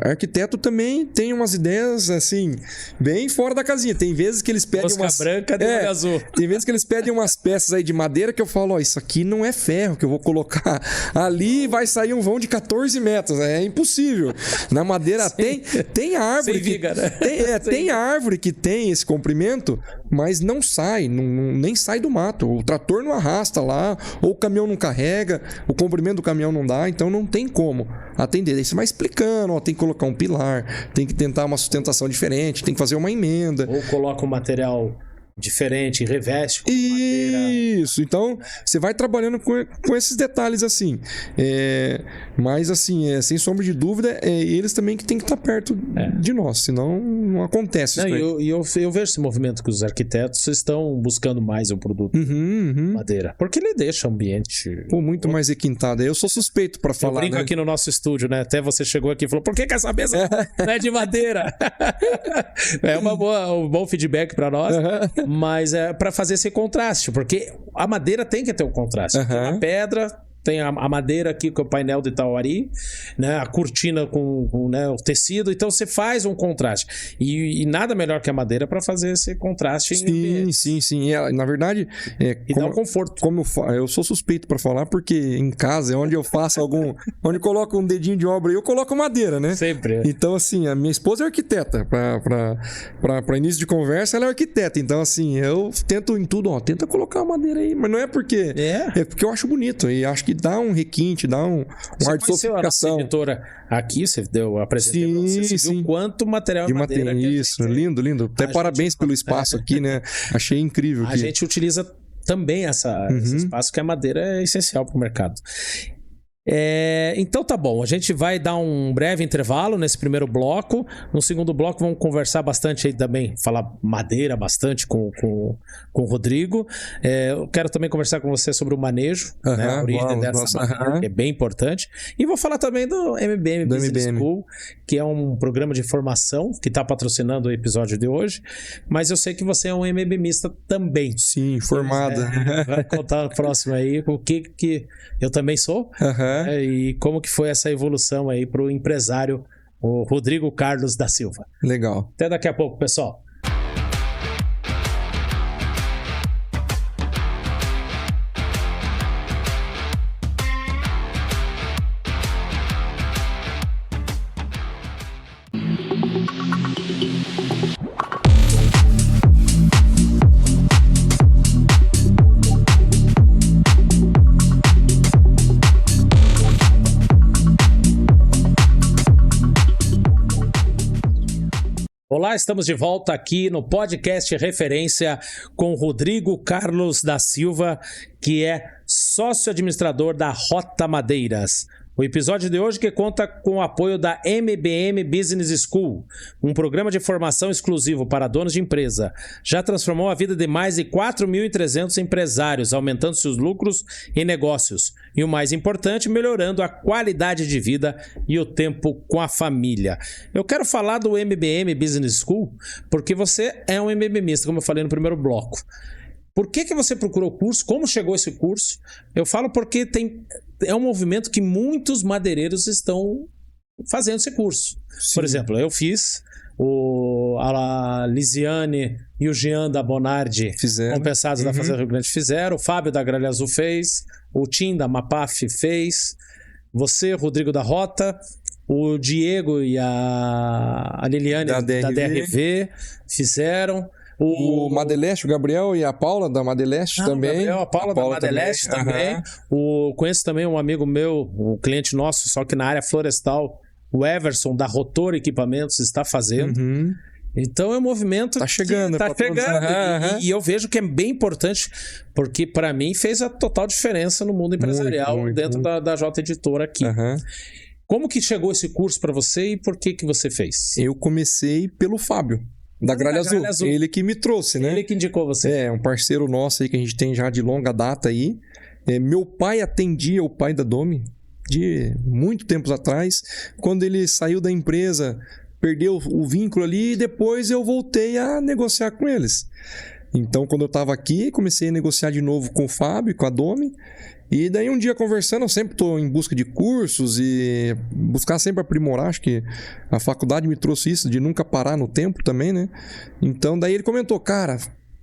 arquiteto também tem umas ideias, assim, bem fora da casinha. Tem vezes que eles pedem branca de olho azul. Tem vezes que eles pedem umas peças aí de madeira que eu falo, isso aqui não é ferro que eu vou colocar ali, vai sair um vão de 14 metros. É impossível. Na madeira tem árvore. Sem viga, né? Tem árvore que tem esse comprimento, mas não sai, nem sai do mato. O trator não arrasta lá, ou o caminhão não carrega, o comprimento do caminhão não dá, então não tem como atender. Aí você vai explicando, tem que colocar um pilar, tem que tentar uma sustentação diferente, tem que fazer uma emenda. Ou coloca um material diferente, reveste com madeira. Isso, então você vai trabalhando com esses detalhes assim. Mas assim, sem sombra de dúvida, eles também que tem que estar perto de nós, senão não acontece isso. Eu vejo esse movimento que os arquitetos estão buscando mais o produto madeira, porque ele deixa o ambiente muito mais requintado. Eu sou suspeito para falar. Eu brinco aqui no nosso estúdio, né? Até você chegou aqui e falou: por que essa mesa não é de madeira? É um bom feedback para nós. Mas é para fazer esse contraste, porque a madeira tem que ter um contraste. Tem a pedra, tem a madeira aqui com o painel de Tauari, né? A cortina com né, o tecido, então você faz um contraste. E nada melhor que a madeira para fazer esse contraste. Sim. Na verdade, e dá um conforto. Como eu sou suspeito para falar, porque em casa é onde eu faço onde eu coloco um dedinho de obra, eu coloco madeira, né? Sempre. Então, assim, a minha esposa é arquiteta. Para início de conversa, ela é arquiteta. Então, assim, eu tento em tudo, tenta colocar a madeira aí. Mas não é porque... É porque eu acho bonito. E acho que dá um requinte, dá um ar de sofisticação. A editora aqui, você deu a apresentação, você viu quanto material de madeira. Isso, lindo. Até parabéns pelo espaço aqui, né? Achei incrível. A gente utiliza também esse espaço, que a madeira é essencial para o mercado. Então tá bom, a gente vai dar um breve intervalo nesse primeiro bloco. No segundo bloco vamos conversar bastante aí também, falar madeira bastante com o Rodrigo. Eu quero também conversar com você sobre o manejo, né, a origem dessa madeira, que é bem importante. E vou falar também do MBM Business School, que é um programa de formação que está patrocinando o episódio de hoje. Mas eu sei que você é um MBMista também. Sim, formado. Vai contar no próximo aí o que eu também sou. E como que foi essa evolução aí para o empresário, o Rodrigo Carlos da Silva. Legal. Até daqui a pouco, pessoal. Olá, estamos de volta aqui no podcast Referência com Rodrigo Carlos da Silva, que é sócio-administrador da Rota Madeiras. O episódio de hoje que conta com o apoio da MBM Business School, um programa de formação exclusivo para donos de empresa. Já transformou a vida de mais de 4.300 empresários, aumentando seus lucros e negócios. E o mais importante, melhorando a qualidade de vida e o tempo com a família. Eu quero falar do MBM Business School porque você é um MBMista, como eu falei no primeiro bloco. Por que você procurou o curso? Como chegou esse curso? Eu falo porque é um movimento que muitos madeireiros estão fazendo esse curso. Sim. Por exemplo, eu fiz, a Lisiane e o Jean da Bonardi, compensados da Fazenda Rio Grande, fizeram, o Fábio da Gralha Azul fez, o Tim da Mapaf fez, você, Rodrigo da Rota, o Diego e a Liliane da DRV fizeram. O Madeleste, o Gabriel e a Paula da Madeleste também. Gabriel, a Paula da Madeleste também. Conheço também um amigo meu, um cliente nosso, só que na área florestal, o Everson da Rotor Equipamentos está fazendo. Então é um movimento. Tá chegando. Tá chegando. E eu vejo que é bem importante, porque para mim fez a total diferença no mundo empresarial dentro da J Editora aqui. Como que chegou esse curso para você e por que você fez? Eu comecei pelo Fábio. Da Gralha Azul. Ele que me trouxe, né? Ele que indicou você. É, um parceiro nosso aí que a gente tem já de longa data aí. Meu pai atendia o pai da Domi de muito tempos atrás. Quando ele saiu da empresa, perdeu o vínculo ali e depois eu voltei a negociar com eles. Então, quando eu estava aqui, comecei a negociar de novo com o Fábio e com a Domi. E daí um dia conversando, eu sempre estou em busca de cursos e buscar sempre aprimorar, acho que a faculdade me trouxe isso, de nunca parar no tempo também, né? Então daí ele comentou, cara,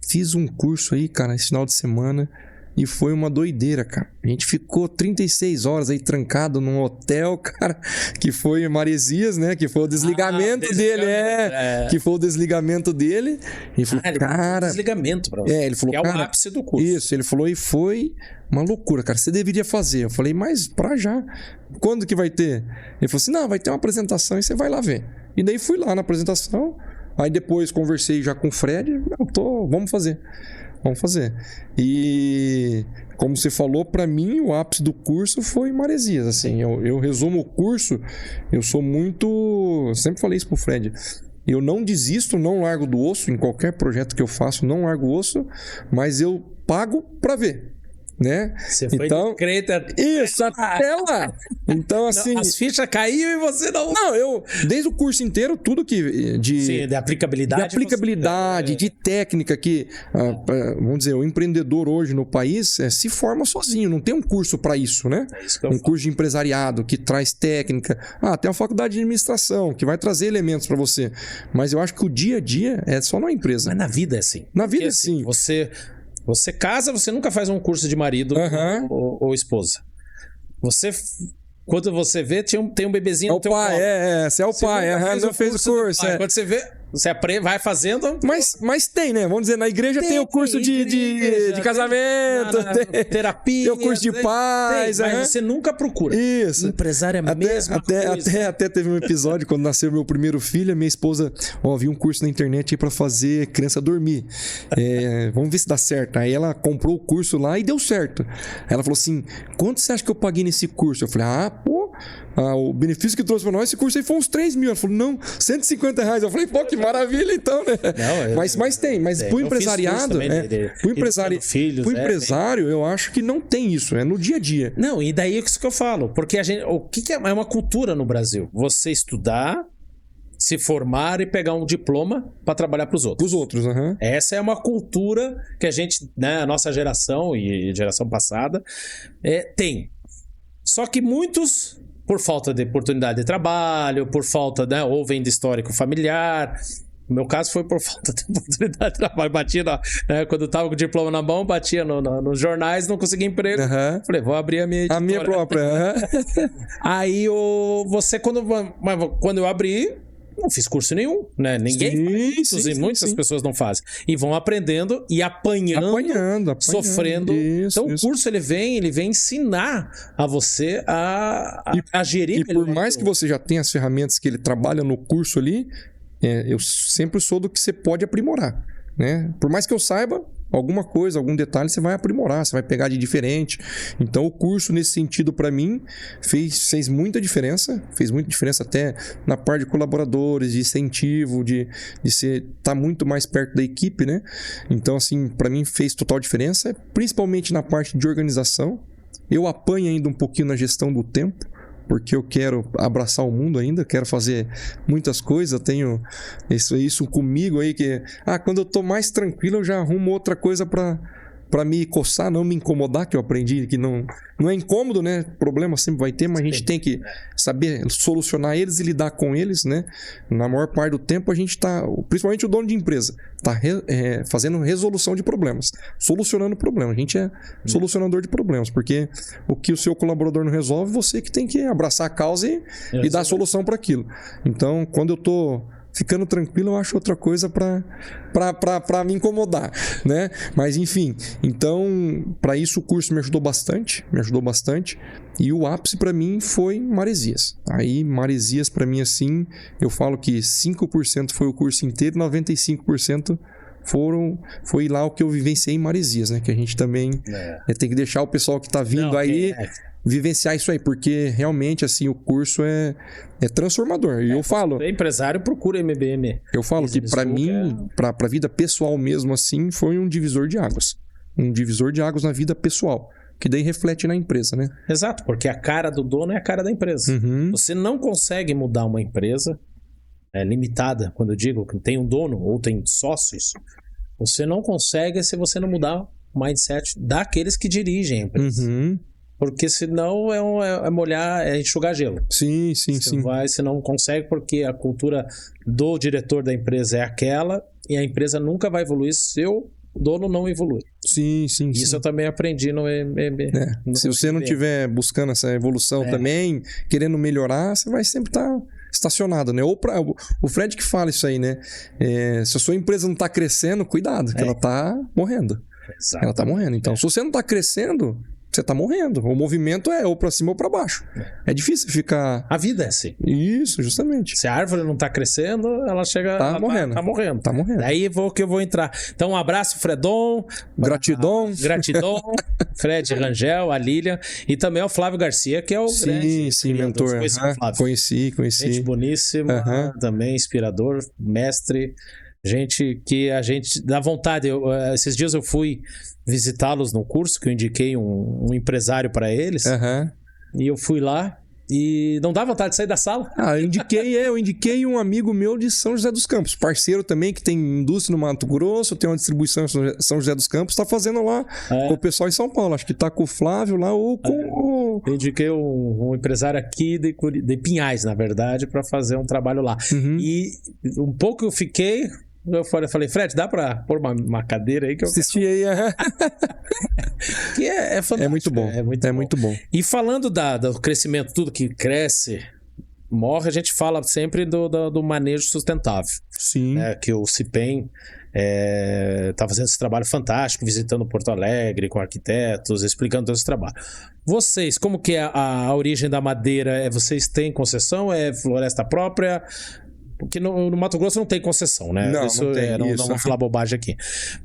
fiz um curso aí, cara, esse final de semana e foi uma doideira, cara. A gente ficou 36 horas aí trancado num hotel, cara, que foi em Maresias, né? Que foi o desligamento dele, que foi o desligamento dele. E falou, cara... desligamento pra você. Ele falou, que é o ápice do curso. Isso, ele falou, e foi uma loucura, cara, você deveria fazer. Eu falei, mas pra já. Quando que vai ter? Ele falou assim, não, vai ter uma apresentação e você vai lá ver. E daí fui lá na apresentação, aí depois conversei já com o Fred, vamos fazer. E como você falou, para mim o ápice do curso foi Maresias, assim, eu resumo o curso, eu sou muito, sempre falei isso pro Fred, eu não desisto, não largo do osso, em qualquer projeto que eu faço, não largo o osso, mas eu pago para ver. Né? Você foi Isso, até lá. Então, assim. As fichas caíram e você não. Não, eu, desde o curso inteiro, tudo que. De aplicabilidade. De aplicabilidade, de técnica, que, vamos dizer, o empreendedor hoje no país se forma sozinho, não tem um curso para isso, né? Um curso de empresariado que traz técnica. Tem uma faculdade de administração que vai trazer elementos para você. Mas eu acho que o dia a dia é só na empresa. Mas na vida é assim. Na vida é assim. Você casa, você nunca faz um curso de marido ou esposa. Quando você vê, tem um bebezinho no teu colo. Você é o pai, não fez o curso. Quando você vê, você vai fazendo... Mas tem, né? Vamos dizer, na igreja tem o curso de casamento, tem terapia, tem o curso de paz. Mas você nunca procura. Isso. Empresário é a mesma coisa. Até teve um episódio, quando nasceu meu primeiro filho, a minha esposa, viu um curso na internet aí pra fazer criança dormir. Vamos ver se dá certo. Aí ela comprou o curso lá e deu certo. Aí ela falou assim, quanto você acha que eu paguei nesse curso? Eu falei, o benefício que trouxe pra nós, esse curso aí foi uns 3 mil. Ela falou, não, R$150. Eu falei, que maravilha então, né? Não, mas pro empresariado, pro empresário, eu acho que não tem isso, é no dia a dia. Não, e daí é isso que eu falo, porque o que é uma cultura no Brasil? Você estudar, se formar e pegar um diploma para trabalhar para os outros. Essa é uma cultura que a gente, né, a nossa geração e geração passada tem. Só que muitos, por falta de oportunidade de trabalho, por falta, né, ou vem de histórico familiar. No meu caso foi por falta de oportunidade de trabalho. Batia, quando eu tava com o diploma na mão, batia nos jornais, não conseguia emprego. Falei, vou abrir a minha editora. A minha própria. Aí quando eu abri, não fiz curso nenhum, né? Muitas pessoas não fazem. E vão aprendendo e apanhando. Sofrendo. Então o curso ele vem ensinar a você a gerir. E por mais que você já tenha as ferramentas que ele trabalha no curso ali, eu sempre sou do que você pode aprimorar, né? Por mais que eu saiba alguma coisa, algum detalhe, você vai aprimorar, você vai pegar de diferente. Então o curso nesse sentido para mim fez muita diferença, até na parte de colaboradores, de incentivo, de você estar muito mais perto da equipe, né? Então assim, para mim fez total diferença, principalmente na parte de organização. Eu apanho ainda um pouquinho na gestão do tempo, porque eu quero abraçar o mundo ainda, quero fazer muitas coisas, eu tenho isso comigo aí, que quando eu tô mais tranquilo eu já arrumo outra coisa para me coçar, não me incomodar, que eu aprendi que não é incômodo, né? Problema sempre vai ter, mas a gente tem que saber solucionar eles e lidar com eles, né? Na maior parte do tempo a gente tá, principalmente o dono de empresa, tá fazendo resolução de problemas, solucionando problemas. A gente é solucionador de problemas, porque o que o seu colaborador não resolve, você que tem que abraçar a causa e dar a solução para aquilo. Então, quando eu tô ficando tranquilo, eu acho outra coisa para me incomodar, né? Mas enfim, então para isso o curso me ajudou bastante, e o ápice para mim foi Maresias. Aí Maresias para mim assim, eu falo que 5% foi o curso inteiro, 95% foi lá o que eu vivenciei em Maresias, né? Que a gente também tem que deixar o pessoal que tá vindo vivenciar isso aí, porque realmente assim o curso é transformador. E eu falo, empresário, procura MBM. Eu falo que para mim, para a vida pessoal mesmo assim, foi um divisor de águas. Um divisor de águas na vida pessoal, que daí reflete na empresa, né? Exato, porque a cara do dono é a cara da empresa. Você não consegue mudar uma empresa limitada, quando eu digo que tem um dono ou tem sócios, você não consegue se você não mudar o mindset daqueles que dirigem a empresa. Porque senão é molhar, é enxugar gelo. Sim. Você não consegue, porque a cultura do diretor da empresa é aquela, e a empresa nunca vai evoluir se o dono não evolui. Sim. Isso eu também aprendi no MBM. Se você não estiver buscando essa evolução também, querendo melhorar, você vai sempre estar estacionado, né? O Fred que fala isso aí, né? Se a sua empresa não está crescendo, cuidado, que ela está morrendo. Exato. Ela está morrendo. Então, se você não está crescendo, você tá morrendo. O movimento é ou pra cima ou pra baixo. É difícil ficar... A vida é assim. Isso, justamente. Se a árvore não tá crescendo, ela chega... Tá morrendo. Tá morrendo. Daí que eu vou entrar. Então, um abraço, Fredon. Gratidão. Fred Rangel, a Lilian. E também ao Flávio Garcia, que é o grande... Sim, mentor. Conheci. Gente boníssima, também inspirador, mestre. Gente que a gente dá vontade. Esses dias eu fui visitá-los no curso, que eu indiquei um empresário para eles. E eu fui lá e não dá vontade de sair da sala. Eu indiquei um amigo meu de São José dos Campos, parceiro também, que tem indústria no Mato Grosso, tem uma distribuição em São José dos Campos, tá fazendo lá com o pessoal em São Paulo. Acho que tá com o Flávio lá ou com Eu indiquei um empresário aqui de Pinhais, na verdade, para fazer um trabalho lá. E um pouco eu fiquei... Eu falei, Fred, dá pra pôr uma cadeira aí que eu assisti aí. Que é fantástico. É muito bom. É muito bom. E falando do crescimento, tudo que cresce, morre, a gente fala sempre do manejo sustentável. Sim. Que o CIPEM tá fazendo esse trabalho fantástico, visitando Porto Alegre com arquitetos, explicando todo esse trabalho. Vocês, como que é a origem da madeira? Vocês têm concessão? É floresta própria? Porque no Mato Grosso não tem concessão, né? Não tem. Não vou falar bobagem aqui.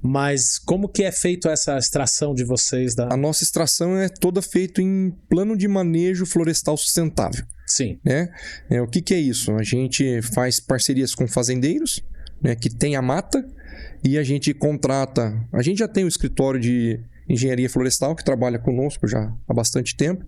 Mas como que é feito essa extração de vocês? A nossa extração é toda feita em plano de manejo florestal sustentável. Sim. Né? O que é isso? A gente faz parcerias com fazendeiros, né, que tem a mata, e a gente contrata... A gente já tem um escritório de engenharia florestal que trabalha conosco já há bastante tempo,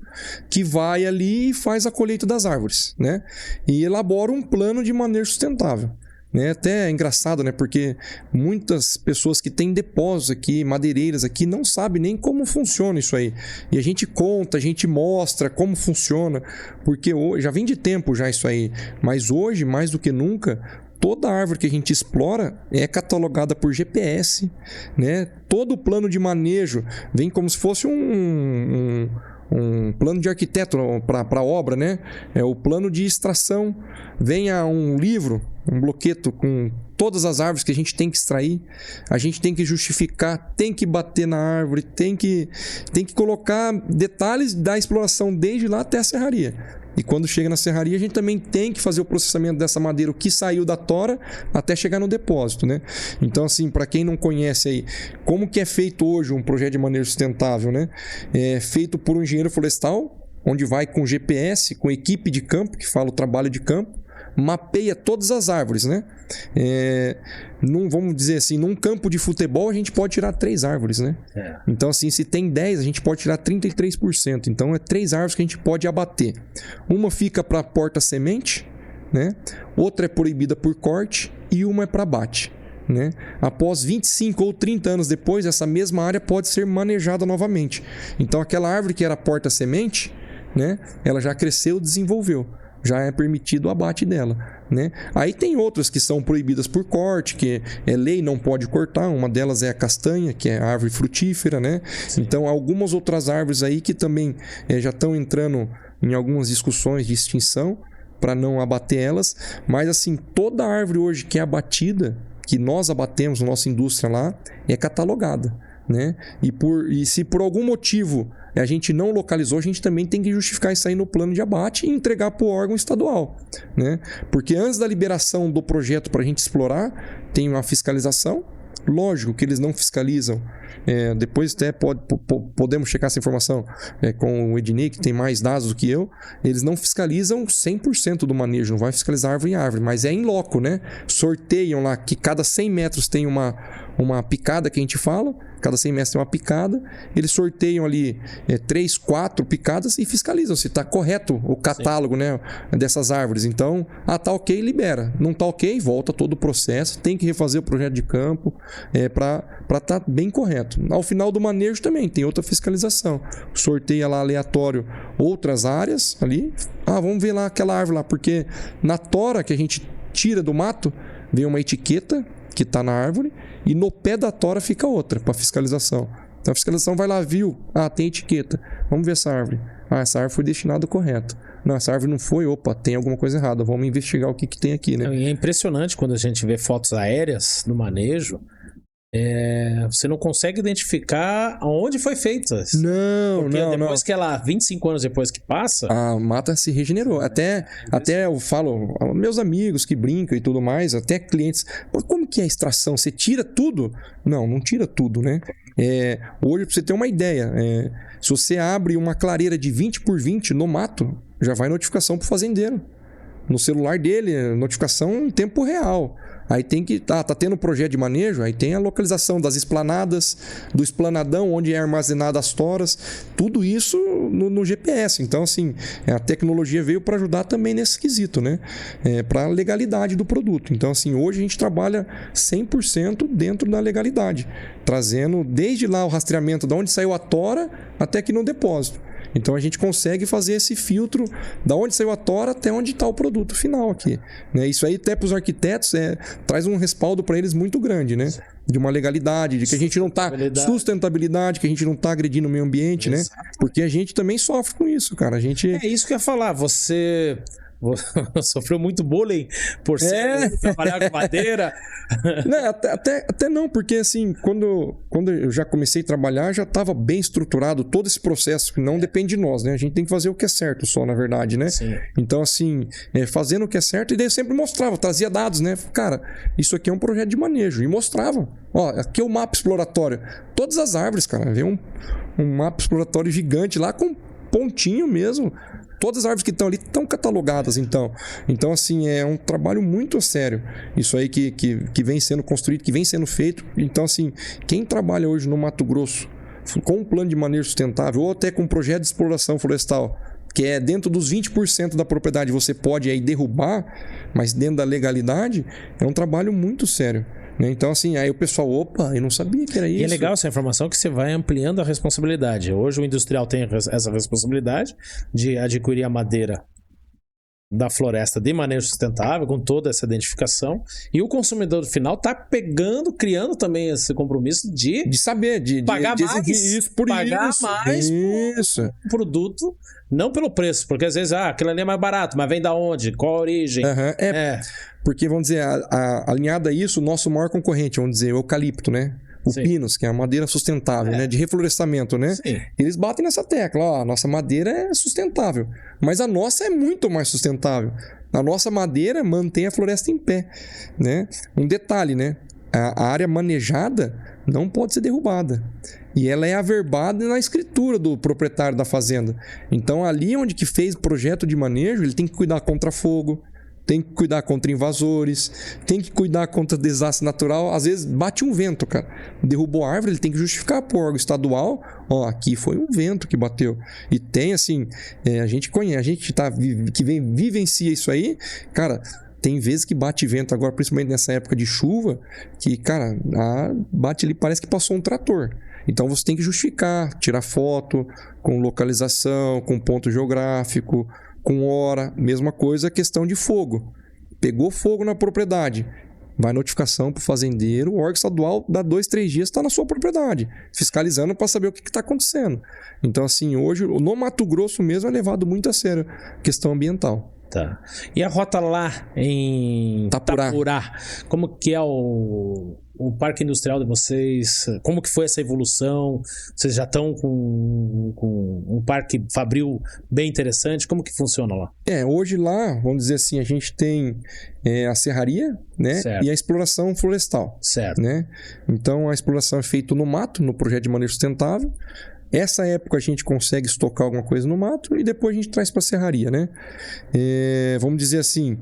que vai ali e faz a colheita das árvores, né? E elabora um plano de manejo sustentável. Né? Até é engraçado, né? Porque muitas pessoas que têm depósitos aqui, madeireiras aqui, não sabem nem como funciona isso aí. E a gente conta, a gente mostra como funciona, porque já vem de tempo já isso aí, mas hoje, mais do que nunca, toda árvore que a gente explora é catalogada por GPS, né? Todo o plano de manejo vem como se fosse um plano de arquiteto para a obra, né? O plano de extração. Vem um livro, um bloqueto com todas as árvores que a gente tem que extrair. A gente tem que justificar, tem que bater na árvore, tem que colocar detalhes da exploração desde lá até a serraria. E quando chega na serraria, a gente também tem que fazer o processamento dessa madeira, o que saiu da tora, até chegar no depósito, né? Então, assim, para quem não conhece aí, como que é feito hoje um projeto de manejo sustentável, né? É feito por um engenheiro florestal, onde vai com GPS, com equipe de campo, que fala o trabalho de campo, mapeia todas as árvores, né? Vamos dizer assim, num campo de futebol a gente pode tirar 3 árvores, né? Então, assim, se tem 10, a gente pode tirar 33%. Então, é 3 árvores que a gente pode abater. Uma fica para porta-semente, né? Outra é proibida por corte e uma é para abate, né? Após 25 ou 30 anos depois, essa mesma área pode ser manejada novamente. Então, aquela árvore que era porta-semente, né? Ela já cresceu, desenvolveu. Já é permitido o abate dela, né? Aí tem outras que são proibidas por corte, que é lei, não pode cortar. Uma delas é a castanha, que é a árvore frutífera, né? Sim. Então, algumas outras árvores aí que também já estão entrando em algumas discussões de extinção para não abater elas. Mas, assim, toda árvore hoje que é abatida, que nós abatemos na nossa indústria lá, é catalogada, né? E se por algum motivo a gente não localizou, a gente também tem que justificar isso aí no plano de abate e entregar para o órgão estadual, né? Porque antes da liberação do projeto para a gente explorar, tem uma fiscalização. Lógico que eles não fiscalizam. Depois até podemos checar essa informação com o Ednei, que tem mais dados do que eu. Eles não fiscalizam 100% do manejo, não vai fiscalizar árvore em árvore, mas é em loco, né? Sorteiam lá que cada 100 metros tem uma picada que a gente fala. Cada 100 metros tem uma picada. Eles sorteiam ali 3, 4 picadas e fiscalizam se está correto o catálogo, né, dessas árvores. Então, tá ok, libera. Não tá ok, volta todo o processo. Tem que refazer o projeto de campo para estar bem correto. Ao final do manejo também tem outra fiscalização. Sorteia lá aleatório outras áreas ali. Vamos ver lá aquela árvore lá, porque na tora que a gente tira do mato, vem uma etiqueta que está na árvore, e no pé da tora fica outra para fiscalização. Então a fiscalização vai lá, viu? Tem etiqueta. Vamos ver essa árvore. Essa árvore foi destinada correto. Não, essa árvore não foi. Opa, tem alguma coisa errada. Vamos investigar o que tem aqui, né? É impressionante quando a gente vê fotos aéreas do manejo. Você não consegue identificar onde foi feita. Porque depois que ela, 25 anos depois que passa, a mata se regenerou. Até eu falo, meus amigos que brincam e tudo mais, até clientes, como que é a extração? Você tira tudo? Não tira tudo, né? Hoje, para você ter uma ideia, se você abre uma clareira de 20 por 20 no mato, já vai notificação para o fazendeiro. No celular dele, notificação em tempo real. Aí tem que... tá tendo projeto de manejo, aí tem a localização das esplanadas, do esplanadão, onde é armazenada as toras, tudo isso no GPS. Então, assim, a tecnologia veio para ajudar também nesse quesito, né? Para a legalidade do produto. Então, assim, hoje a gente trabalha 100% dentro da legalidade, trazendo desde lá o rastreamento de onde saiu a tora até aqui no depósito. Então a gente consegue fazer esse filtro da onde saiu a tora até onde está o produto final aqui, né? Isso aí até para os arquitetos traz um respaldo para eles muito grande, né? De uma legalidade, de que a gente não está... Sustentabilidade, que a gente não está agredindo o meio ambiente, né? Porque a gente também sofre com isso, cara. É isso que eu ia falar. Você sofreu muito bullying por trabalhar com madeira? Não, até não, porque assim, quando eu já comecei a trabalhar, já estava bem estruturado todo esse processo, que não depende de nós, né? A gente tem que fazer o que é certo só, na verdade, né? Sim. Então, assim, fazendo o que é certo, e daí eu sempre mostrava, trazia dados, né? Cara, isso aqui é um projeto de manejo, e mostrava. Aqui é o mapa exploratório. Todas as árvores, cara, vem um mapa exploratório gigante lá com pontinho mesmo. Todas as árvores que estão ali estão catalogadas, então. Então, assim, é um trabalho muito sério. Isso aí que vem sendo construído, que vem sendo feito. Então, assim, quem trabalha hoje no Mato Grosso com um plano de manejo sustentável ou até com um projeto de exploração florestal, que é dentro dos 20% da propriedade você pode aí derrubar, mas dentro da legalidade, é um trabalho muito sério. Então, assim, aí o pessoal, eu não sabia que era isso. E é legal essa informação que você vai ampliando a responsabilidade. Hoje o industrial tem essa responsabilidade de adquirir a madeira da floresta de manejo sustentável, com toda essa identificação. E o consumidor final está criando também esse compromisso de saber, de pagar mais, isso por pagar isso. mais isso. Por produto, não pelo preço, porque às vezes aquilo ali é mais barato, mas vem da onde? Qual a origem? Porque, vamos dizer, alinhado a isso, o nosso maior concorrente, vamos dizer, o eucalipto, né? o Pinus, que é a madeira sustentável, né? De reflorestamento, né? Sim. Eles batem nessa tecla, ó, a nossa madeira é sustentável, mas a nossa é muito mais sustentável. A nossa madeira mantém a floresta em pé, né? Um detalhe, né? A área manejada não pode ser derrubada. E ela é averbada na escritura do proprietário da fazenda. Então, ali onde que fez projeto de manejo, ele tem que cuidar contra fogo, tem que cuidar contra invasores, tem que cuidar contra desastre natural. Às vezes bate um vento, cara. Derrubou a árvore, ele tem que justificar pro órgão estadual. Ó, aqui foi um vento que bateu. E tem assim, a gente conhece, a gente que vivencia isso aí, cara. Tem vezes que bate vento agora, principalmente nessa época de chuva, que, cara, bate ali, parece que passou um trator. Então você tem que justificar, tirar foto com localização, com ponto geográfico, com hora. Mesma coisa a questão de fogo. Pegou fogo na propriedade, vai notificação para o fazendeiro, o órgão estadual dá 2, 3 dias, está na sua propriedade, fiscalizando para saber o que está acontecendo. Então, assim, hoje, no Mato Grosso mesmo, é levado muito a sério a questão ambiental. Tá. E a rota lá em Itapurá, como que é o parque industrial de vocês? Como que foi essa evolução? Vocês já estão com um parque fabril bem interessante? Como que funciona lá? Hoje lá, vamos dizer assim, a gente tem a serraria, né? Certo. E a exploração florestal. Certo. Né? Então, a exploração é feita no mato, no projeto de manejo sustentável. Essa época a gente consegue estocar alguma coisa no mato e depois a gente traz para a serraria, né? Vamos dizer assim,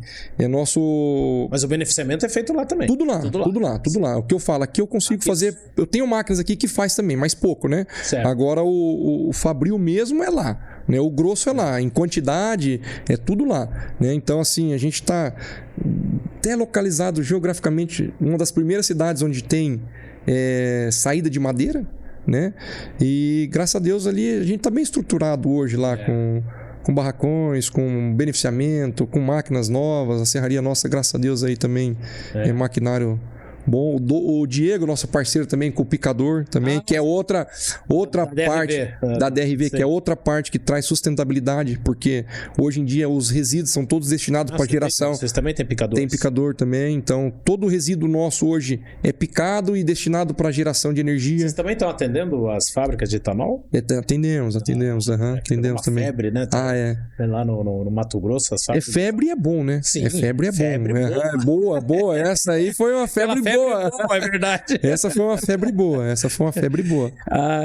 nosso... Mas o beneficiamento é feito lá também. Tudo lá. O que eu falo, aqui eu consigo fazer... Eu tenho máquinas aqui que faz também, mas pouco, né? Certo. Agora o fabril mesmo é lá, né? O grosso é lá, em quantidade é tudo lá, né? Então, assim, a gente está até localizado geograficamente uma das primeiras cidades onde tem saída de madeira, né? E graças a Deus ali a gente está bem estruturado hoje lá com barracões, com beneficiamento, com máquinas novas. A serraria nossa, graças a Deus aí também é maquinário bom. O Diego, nosso parceiro também, com o picador também, que é outra parte da DRV, sim, que é outra parte que traz sustentabilidade, porque hoje em dia os resíduos são todos destinados para geração. Vocês também têm picador? Tem picador também, então todo o resíduo nosso hoje é picado e destinado para geração de energia. Vocês também estão atendendo as fábricas de etanol? Atendemos, atendemos também. Febre, né? Lá no Mato Grosso, as fábricas. Febre é bom, né? Sim, febre é bom. Boa. Essa aí foi uma febre boa. É verdade. Essa foi uma febre boa.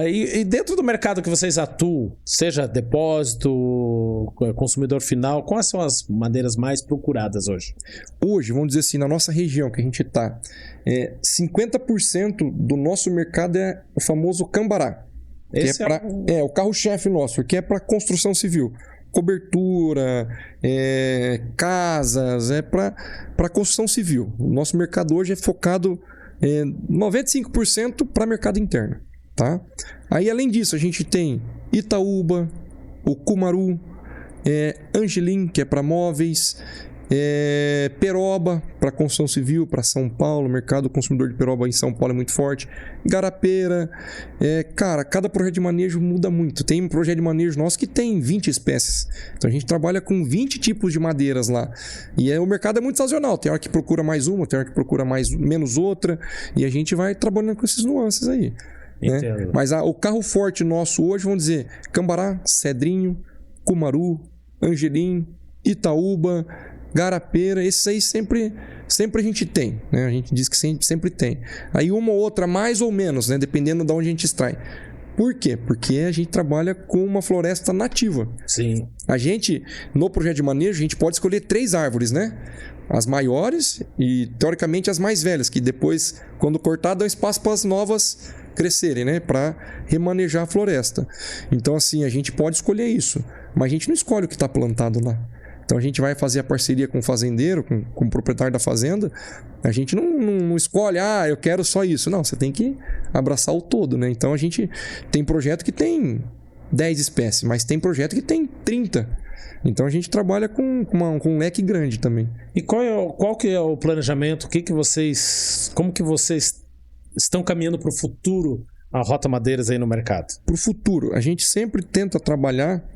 E dentro do mercado que vocês atuam, seja depósito, consumidor final, quais são as madeiras mais procuradas hoje? Hoje, vamos dizer assim, na nossa região que a gente está, 50% do nosso mercado é o famoso cambará. Esse é o carro-chefe nosso, que é para construção civil. Cobertura, casas, para construção civil. O nosso mercado hoje é focado 95% para mercado interno. Tá? Aí, além disso, a gente tem Itaúba, o Cumaru, Angelim, que é para móveis, Peroba, para construção civil, para São Paulo. O mercado consumidor de Peroba em São Paulo é muito forte. Garapeira. Cara, cada projeto de manejo muda muito. Tem um projeto de manejo nosso que tem 20 espécies. Então a gente trabalha com 20 tipos de madeiras lá. E o mercado é muito sazonal. Tem hora que procura mais uma, tem hora que procura menos outra. E a gente vai trabalhando com esses nuances aí. Né? Mas o carro forte nosso hoje, vamos dizer, Cambará, Cedrinho, Cumaru, Angelim, Itaúba, Garapeira, esses aí sempre a gente tem, né? A gente diz que sempre tem. Aí uma ou outra mais ou menos, né? Dependendo de onde a gente extrai. Por quê? Porque a gente trabalha com uma floresta nativa. Sim. A gente, no projeto de manejo, a gente pode escolher 3 árvores, né? As maiores e, teoricamente, as mais velhas, que depois, quando cortar, dão espaço para as novas crescerem, né? Para remanejar a floresta. Então, assim, a gente pode escolher isso. Mas a gente não escolhe o que está plantado lá. Então a gente vai fazer a parceria com o fazendeiro, com o proprietário da fazenda. A gente não escolhe, eu quero só isso. Não, você tem que abraçar o todo, né? Então a gente tem projeto que tem 10 espécies, mas tem projeto que tem 30. Então a gente trabalha com um leque grande também. E qual que é o planejamento? Como que vocês estão caminhando para o futuro, a Rota Madeiras aí no mercado? Para o futuro, a gente sempre tenta trabalhar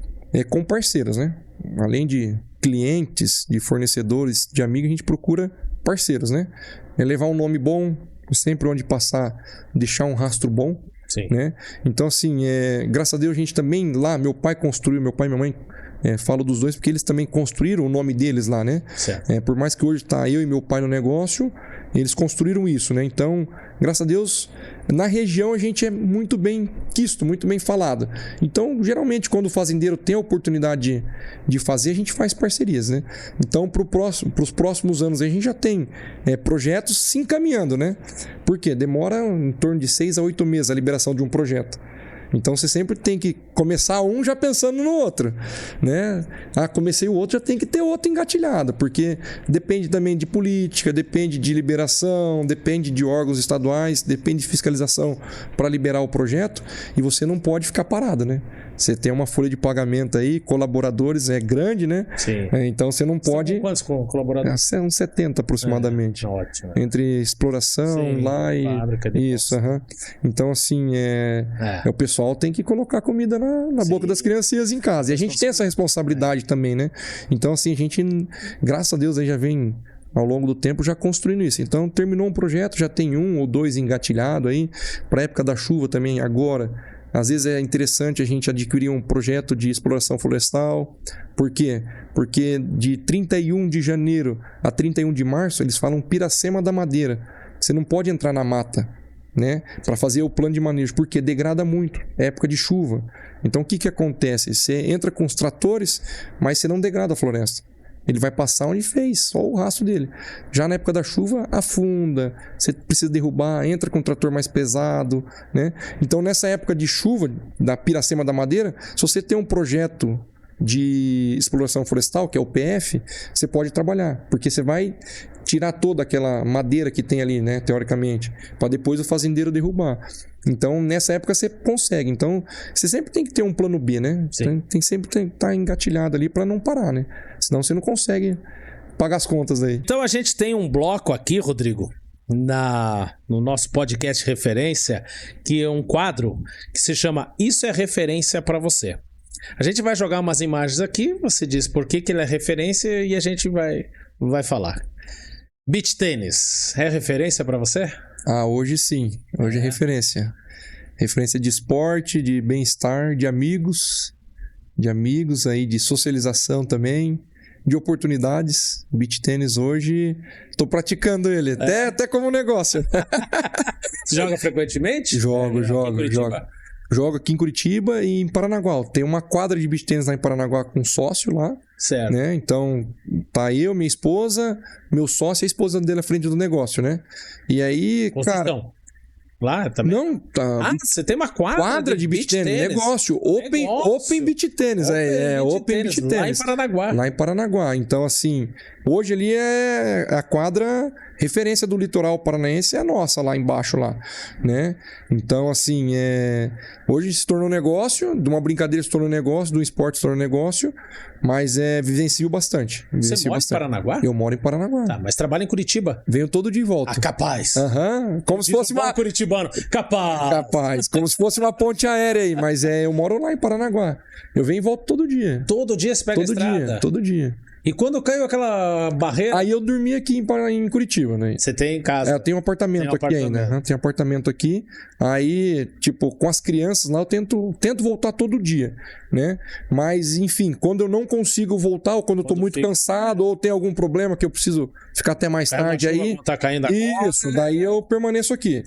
com parceiros, né? Além de clientes, de fornecedores, de amigos, a gente procura parceiros, né? Levar um nome bom, sempre onde passar, deixar um rastro bom. Sim. Né? Então, assim, graças a Deus a gente também lá, meu pai e minha mãe, falo dos dois porque eles também construíram o nome deles lá, né? Por mais que hoje tá eu e meu pai no negócio, eles construíram isso, né? Então, graças a Deus, na região a gente é muito bem quisto, muito bem falado. Então, geralmente, quando o fazendeiro tem a oportunidade de fazer, a gente faz parcerias, né? Então, para os próximos anos, a gente já tem projetos se encaminhando, né? Porque demora em torno de 6 a 8 meses a liberação de um projeto. Então você sempre tem que começar um já pensando no outro, né? Comecei o outro, já tem que ter outro engatilhado, porque depende também de política, depende de liberação, depende de órgãos estaduais, depende de fiscalização para liberar o projeto, e você não pode ficar parado, né? Você tem uma folha de pagamento aí, colaboradores grande, né? Sim. Então você não pode... São quantos colaboradores? Uns 70 aproximadamente. Ótimo. Entre exploração, lá e... fábrica de isso, Então, assim, o pessoal tem que colocar comida na boca das criancinhas em casa. E a gente tem essa responsabilidade também, né? Então, assim, a gente, graças a Deus, aí já vem... ao longo do tempo já construindo isso. Então terminou um projeto, já tem 1 ou 2 engatilhado aí, para a época da chuva também agora. Às vezes é interessante a gente adquirir um projeto de exploração florestal. Por quê? Porque de 31 de janeiro a 31 de março eles falam Piracema da Madeira. Você não pode entrar na mata, né, para fazer o plano de manejo, porque degrada muito, é época de chuva. Então o que acontece? Você entra com os tratores, mas você não degrada a floresta. Ele vai passar onde fez, só o rastro dele. Já na época da chuva, afunda, você precisa derrubar, entra com um trator mais pesado, né? Então, nessa época de chuva, da Piracema da Madeira, se você tem um projeto de exploração florestal, que é o PF, você pode trabalhar, porque você vai tirar toda aquela madeira que tem ali, né, teoricamente, para depois o fazendeiro derrubar. Então, nessa época você consegue. Então, você sempre tem que ter um plano B, né? Tem sempre que estar engatilhado ali para não parar, né? Senão você não consegue pagar as contas aí. Então, a gente tem um bloco aqui, Rodrigo, no nosso podcast Referência, que é um quadro que se chama Isso é Referência para Você. A gente vai jogar umas imagens aqui, você diz por que ele é referência e a gente vai falar. Beach tênis, é referência para você? Hoje sim. Hoje é referência. Referência de esporte, de bem-estar, de amigos aí, de socialização também, de oportunidades. Beach tênis hoje, estou praticando ele, até como negócio. Você joga frequentemente? Jogo. Jogo aqui em Curitiba e em Paranaguá. Tem uma quadra de beach tênis lá em Paranaguá com um sócio lá. Certo. Né? Então, tá eu, minha esposa, meu sócio e a esposa dele à frente do negócio, né? E aí, cara... Lá também? Não, tá... você tem uma quadra de beach tênis? Negócio. Open beach tênis. Open beach tênis. Lá em Paranaguá. Lá em Paranaguá. Então, assim, hoje ali é a quadra referência do litoral paranaense, é a nossa lá embaixo lá, né? Então, assim, hoje se tornou negócio, de uma brincadeira se tornou negócio, do esporte se tornou negócio, mas vivencio bastante. Você mora em Paranaguá? Eu moro em Paranaguá. Tá, mas trabalha em Curitiba? Venho todo dia e volto. Capaz. Como se fosse uma... curitibano. Capaz. Como se fosse uma ponte aérea aí, mas eu moro lá em Paranaguá. Eu venho e volto todo dia. Todo dia você pega a estrada? Todo dia. E quando caiu aquela barreira... Aí eu dormi aqui em Curitiba, né? Você tem em casa? Eu tenho um apartamento aqui ainda. Tenho apartamento aqui. Aí, tipo, com as crianças lá, eu tento voltar todo dia, né? Mas, enfim, quando eu não consigo voltar, ou quando eu tô muito cansado, ou tem algum problema que eu preciso ficar até mais tarde, aí... Tá caindo a Isso, daí eu permaneço aqui.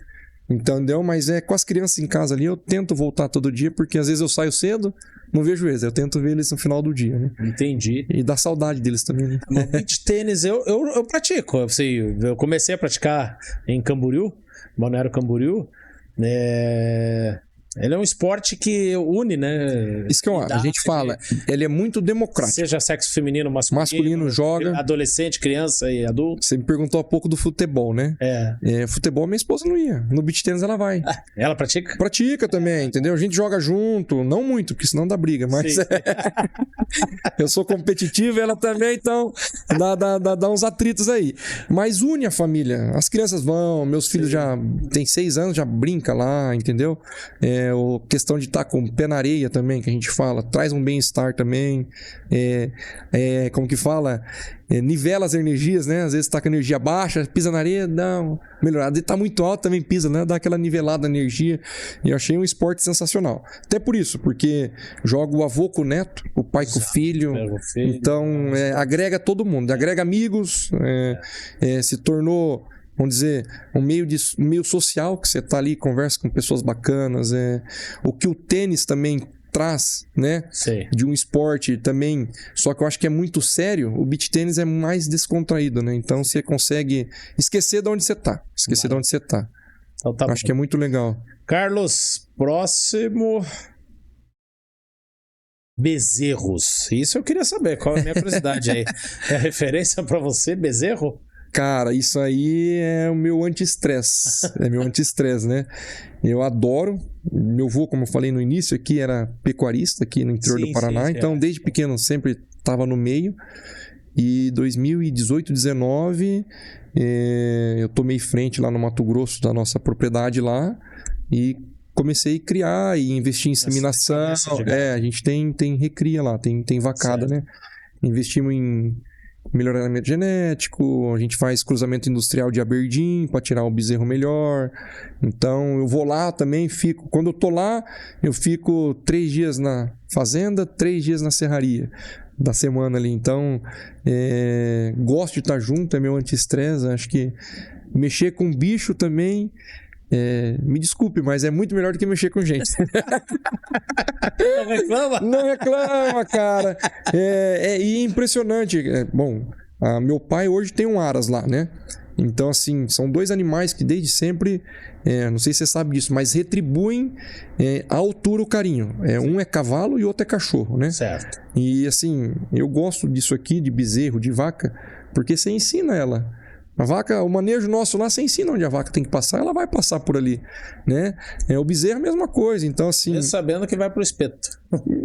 Entendeu? Mas com as crianças em casa ali, eu tento voltar todo dia, porque às vezes eu saio cedo, não vejo eles, eu tento ver eles no final do dia, né? Entendi. E dá saudade deles também, né? No beach tênis eu pratico. Eu comecei a praticar em Camboriú, Balneário Camboriú. Ele é um esporte que une, né? Isso que a gente fala, ele é muito democrático. Seja sexo feminino, masculino joga. Adolescente, criança e adulto. Você me perguntou há pouco do futebol, né? Futebol, minha esposa não ia. No beach tênis ela vai. Ela pratica? Pratica também, entendeu? A gente joga junto, não muito, porque senão dá briga, mas eu sou competitivo, ela também, então dá uns atritos aí. Mas une a família. As crianças vão, meus filhos já têm 6 anos, já brinca lá, entendeu? questão de estar com o pé na areia também, que a gente fala, traz um bem-estar também, como que fala, nivela as energias, né? Às vezes tá com a energia baixa, pisa na areia, dá uma melhorada. E tá muito alto, também pisa, né? Dá aquela nivelada na energia. E eu achei um esporte sensacional. Até por isso, porque joga o avô com o neto, o pai com o filho. Então, agrega todo mundo, agrega amigos, se tornou, vamos dizer, um meio social, que você tá ali, conversa com pessoas bacanas. O que o tênis também traz, né? Sim. De um esporte também, só que eu acho que é muito sério. O beach tênis é mais descontraído, né? Então você consegue esquecer de onde você tá. Então, tá acho bom. que é muito legal. Carlos, próximo. Bezerros. Isso eu queria saber, qual é a minha curiosidade aí? É referência pra você, bezerro? Cara, isso aí é o meu anti-estresse. É meu anti-estresse, né? Eu adoro. Meu avô, como eu falei no início aqui, era pecuarista aqui no interior do Paraná. Então, desde pequeno, sempre estava no meio. E 2018, 19, eu tomei frente lá no Mato Grosso da nossa propriedade lá. E comecei a criar e investir em inseminação. A gente tem recria lá, tem vacada, né? Investimos em melhoramento genético, a gente faz cruzamento industrial de Aberdeen para tirar o bezerro melhor. Então eu vou lá também, quando eu tô lá, eu fico 3 dias na fazenda, 3 dias na serraria da semana ali. Então gosto de estar junto, é meu anti-estresse. Acho que mexer com bicho também, me desculpe, mas é muito melhor do que mexer com gente. Não reclama? Não reclama, cara. E é impressionante. Bom, meu pai hoje tem um aras lá, né? Então, assim, são 2 animais que desde sempre, não sei se você sabe disso, mas retribuem à altura o carinho. Um é cavalo e outro é cachorro, né? Certo. E, assim, eu gosto disso aqui, de bezerro, de vaca, porque você ensina ela. A vaca, o manejo nosso lá, você ensina onde a vaca tem que passar, ela vai passar por ali, né? O bezerro é a mesma coisa, então assim... Mesmo sabendo que vai pro espeto.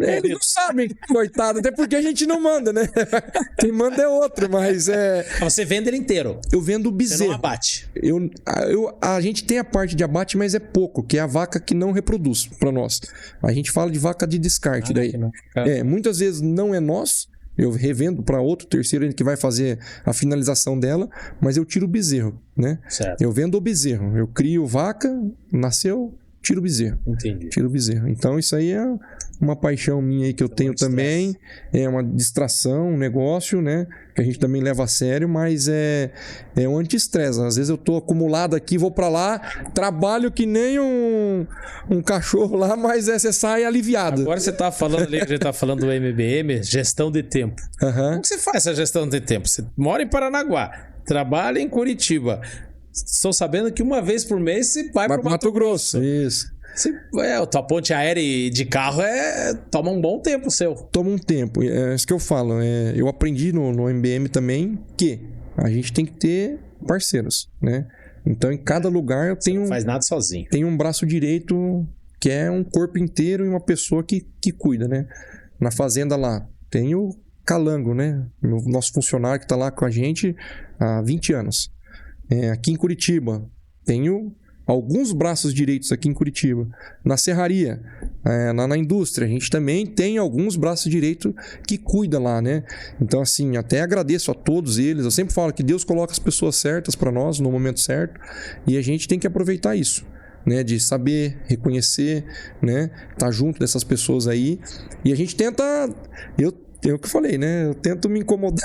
Eles não sabem, coitado, até porque a gente não manda, né? Quem manda é outro, mas Você vende ele inteiro? Eu vendo o bezerro. Você não abate? A gente tem a parte de abate, mas é pouco, que é a vaca que não reproduz para nós. A gente fala de vaca de descarte daí. Muitas vezes não é nosso. Eu revendo para outro terceiro que vai fazer a finalização dela, mas eu tiro o bezerro, né? Certo. Eu vendo o bezerro. Eu crio vaca, nasceu, tiro o bezerro. Entendi. Tiro o bezerro. Então isso aí é uma paixão minha aí que eu tenho também. É uma distração, um negócio, né? Que a gente também leva a sério, mas é um anti-estresse. Às vezes eu tô acumulado aqui, vou para lá, trabalho que nem um cachorro lá, mas você sai aliviado. Agora você tá falando ali, a gente tá falando do MBM, gestão de tempo. Como que você faz essa gestão de tempo? Você mora em Paranaguá, trabalha em Curitiba. Estou sabendo que uma vez por mês você vai pro Mato Grosso. Isso. A tua ponte aérea de carro toma um bom tempo seu. Toma um tempo. É isso que eu falo. Eu aprendi no MBM também que a gente tem que ter parceiros, né? Então, em cada lugar eu tenho... Não faz nada sozinho. Tem um braço direito que é um corpo inteiro e uma pessoa que cuida, né? Na fazenda lá, tem o Calango, né? O nosso funcionário que está lá com a gente há 20 anos. Aqui em Curitiba, tenho alguns braços direitos aqui em Curitiba. Na serraria, na indústria, a gente também tem alguns braços direitos que cuidam lá, né? Então, assim, até agradeço a todos eles. Eu sempre falo que Deus coloca as pessoas certas para nós no momento certo e a gente tem que aproveitar isso, né? De saber, reconhecer, né? Tá junto dessas pessoas aí. E a gente tenta... Eu que falei, né? Eu tento me incomodar.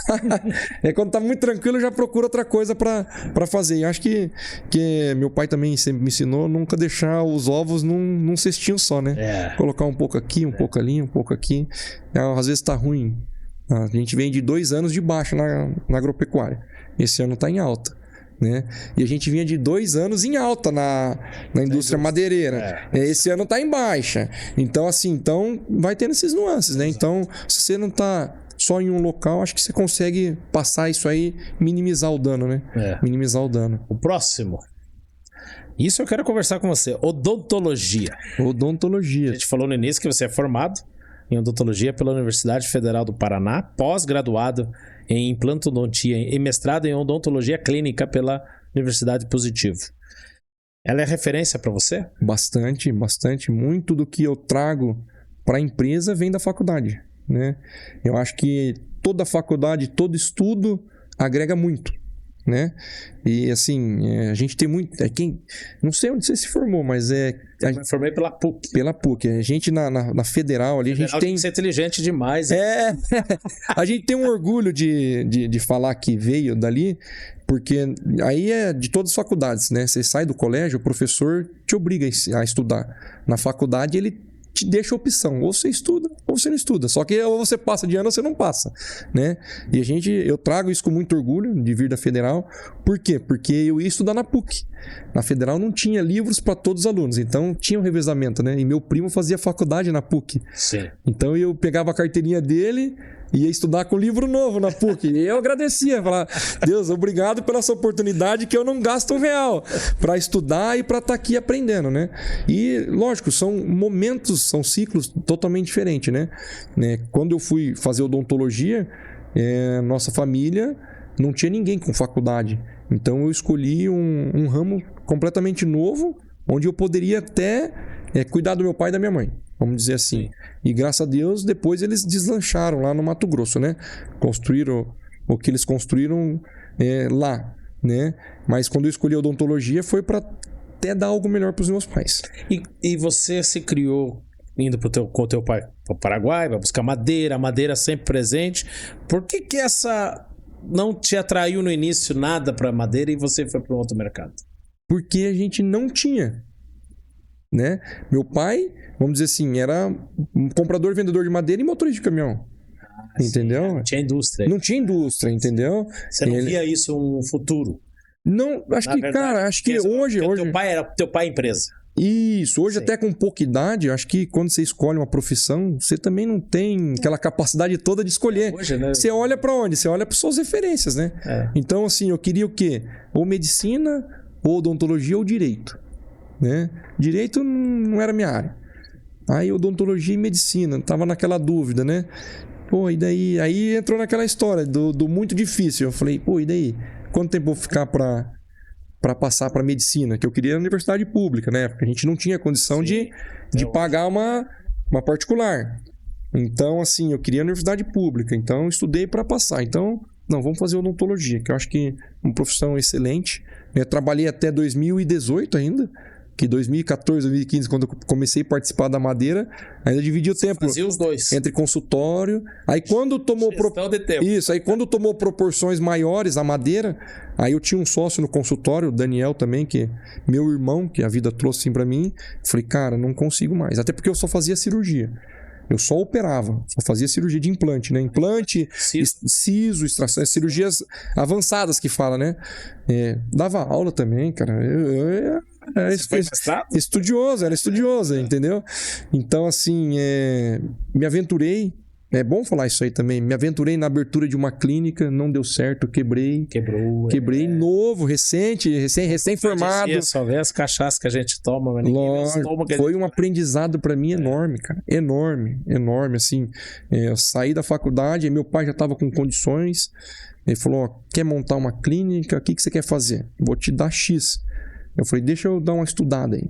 Quando tá muito tranquilo, eu já procuro outra coisa pra fazer. E acho que meu pai também sempre me ensinou nunca deixar os ovos num cestinho só, né? Colocar um pouco aqui, um pouco ali, um pouco aqui. Às vezes tá ruim. A gente vem de 2 anos de baixa na agropecuária. Esse ano tá em alta. Né? E a gente vinha de 2 anos em alta na indústria madeireira. Esse ano tá em baixa. Então, assim, vai tendo esses nuances, né? Então, se você não tá só em um local, acho que você consegue passar isso aí, minimizar o dano, né? Minimizar o dano. O próximo. Isso eu quero conversar com você. Odontologia. Odontologia. A gente falou no início que você é formado em odontologia pela Universidade Federal do Paraná, pós-graduado em implantodontia e mestrado em odontologia clínica pela Universidade Positivo. Ela é referência para você? Bastante, bastante. Muito do que eu trago para a empresa vem da faculdade, né? Eu acho que toda faculdade, todo estudo agrega muito, né? E assim, a gente tem muito... não sei onde você se formou, mas Eu me formei pela PUC. Pela PUC. A gente na Federal ali, a gente tem... que ser inteligente demais. A gente tem um orgulho de falar que veio dali, porque aí é de todas as faculdades, né? Você sai do colégio, o professor te obriga a estudar. Na faculdade, ele te deixa a opção, ou você estuda ou você não estuda, só que ou você passa de ano ou você não passa, né? E eu trago isso com muito orgulho de vir da Federal. Por quê? Porque eu ia estudar na PUC. Na Federal não tinha livros para todos os alunos, então tinha um revezamento, né? E meu primo fazia faculdade na PUC. Sim. Então eu pegava a carteirinha dele, ia estudar com livro novo na PUC. E eu agradecia, falava, Deus, obrigado pela essa oportunidade que eu não gasto R$1 para estudar e para estar aqui aprendendo, né? E, lógico, são momentos, são ciclos totalmente diferentes, né? Quando eu fui fazer odontologia, nossa família não tinha ninguém com faculdade. Então eu escolhi um ramo completamente novo, onde eu poderia até cuidar do meu pai e da minha mãe. Vamos dizer assim. Sim. E graças a Deus, depois eles deslancharam lá no Mato Grosso, né? Construíram o que eles construíram lá, né? Mas quando eu escolhi a odontologia foi para até dar algo melhor para os meus pais. E você se criou indo com o teu pai para o Paraguai, vai buscar madeira, a madeira sempre presente. Por que essa não te atraiu no início nada para madeira e você foi para um outro mercado? Porque a gente não tinha, né? Meu pai, vamos dizer assim, era um comprador e vendedor de madeira e motorista de caminhão. Entendeu? Sim, não tinha indústria. Não tinha indústria, entendeu? Você não via isso um futuro? Não, acho que, verdade, cara, acho que hoje... Teu pai é empresa. Isso, hoje, sim, até com pouca idade, acho que quando você escolhe uma profissão, você também não tem aquela capacidade toda de escolher. Hoje, né? Você olha para onde? Você olha para suas referências, né? Então, assim, eu queria o quê? Ou medicina, ou odontologia, ou direito, né? Direito não era minha área. Aí odontologia e medicina, tava naquela dúvida, né? Pô, e daí? Aí entrou naquela história do muito difícil. Eu falei, pô, e daí? Quanto tempo eu vou ficar para passar para medicina? Que eu queria na universidade pública, né? Porque a gente não tinha condição de pagar uma particular. Então, assim, eu queria a universidade pública. Então, eu estudei para passar. Então, não, vamos fazer odontologia, que eu acho que é uma profissão excelente. Eu trabalhei até 2018 ainda. Que 2014, 2015, quando eu comecei a participar da madeira, ainda dividi o tempo fazia os dois entre consultório. Aí quando tomou aí quando tomou proporções maiores a madeira, aí eu tinha um sócio no consultório, o Daniel também, que meu irmão, que a vida trouxe assim para mim. Falei, cara, não consigo mais, até porque eu só fazia cirurgia. Eu só operava, só fazia cirurgia de implante, né? Implante, siso, extração, cirurgias avançadas que fala, né? Dava aula também, cara. Era estudioso, entendeu? Então, assim, me aventurei. É bom falar isso aí também. Me aventurei na abertura de uma clínica, não deu certo, quebrei. Quebrei novo, recém-formado. Só vê as cachaças que a gente toma, mas ninguém foi um aprendizado para mim enorme, cara. Enorme, assim. Eu saí da faculdade, meu pai já estava com condições. Ele falou, quer montar uma clínica? O que você quer fazer? Vou te dar X. Eu falei, deixa eu dar uma estudada aí.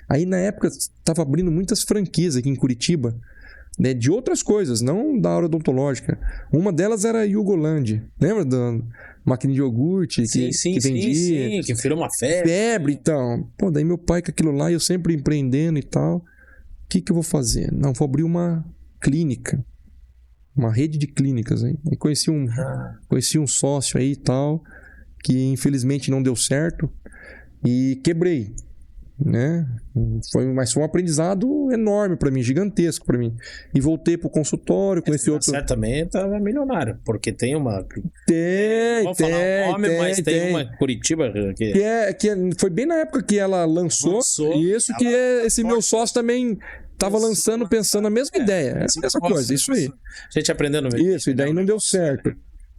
Aí, na época, estava abrindo muitas franquias aqui em Curitiba, né, de outras coisas, não da área odontológica. Uma delas era a Yugoland. Lembra da maquininha de iogurte que vendia? Sim, que virou uma febre. Então. Pô, daí meu pai com aquilo lá, eu sempre empreendendo e tal. O que eu vou fazer? Não, vou abrir uma clínica. Uma rede de clínicas. Aí conheci um sócio aí e tal, que infelizmente não deu certo. E quebrei, né? Mas foi um aprendizado enorme para mim, gigantesco para mim. E voltei pro consultório, conheci outro. Certamente tava milionário, porque tem uma. Tem, mas tem uma Curitiba que foi bem na época que ela lançou e isso que esse meu sócio também tava lançando, pensando a mesma ideia, a mesma coisa, isso aí. A gente aprendendo mesmo. Isso, e daí não deu certo.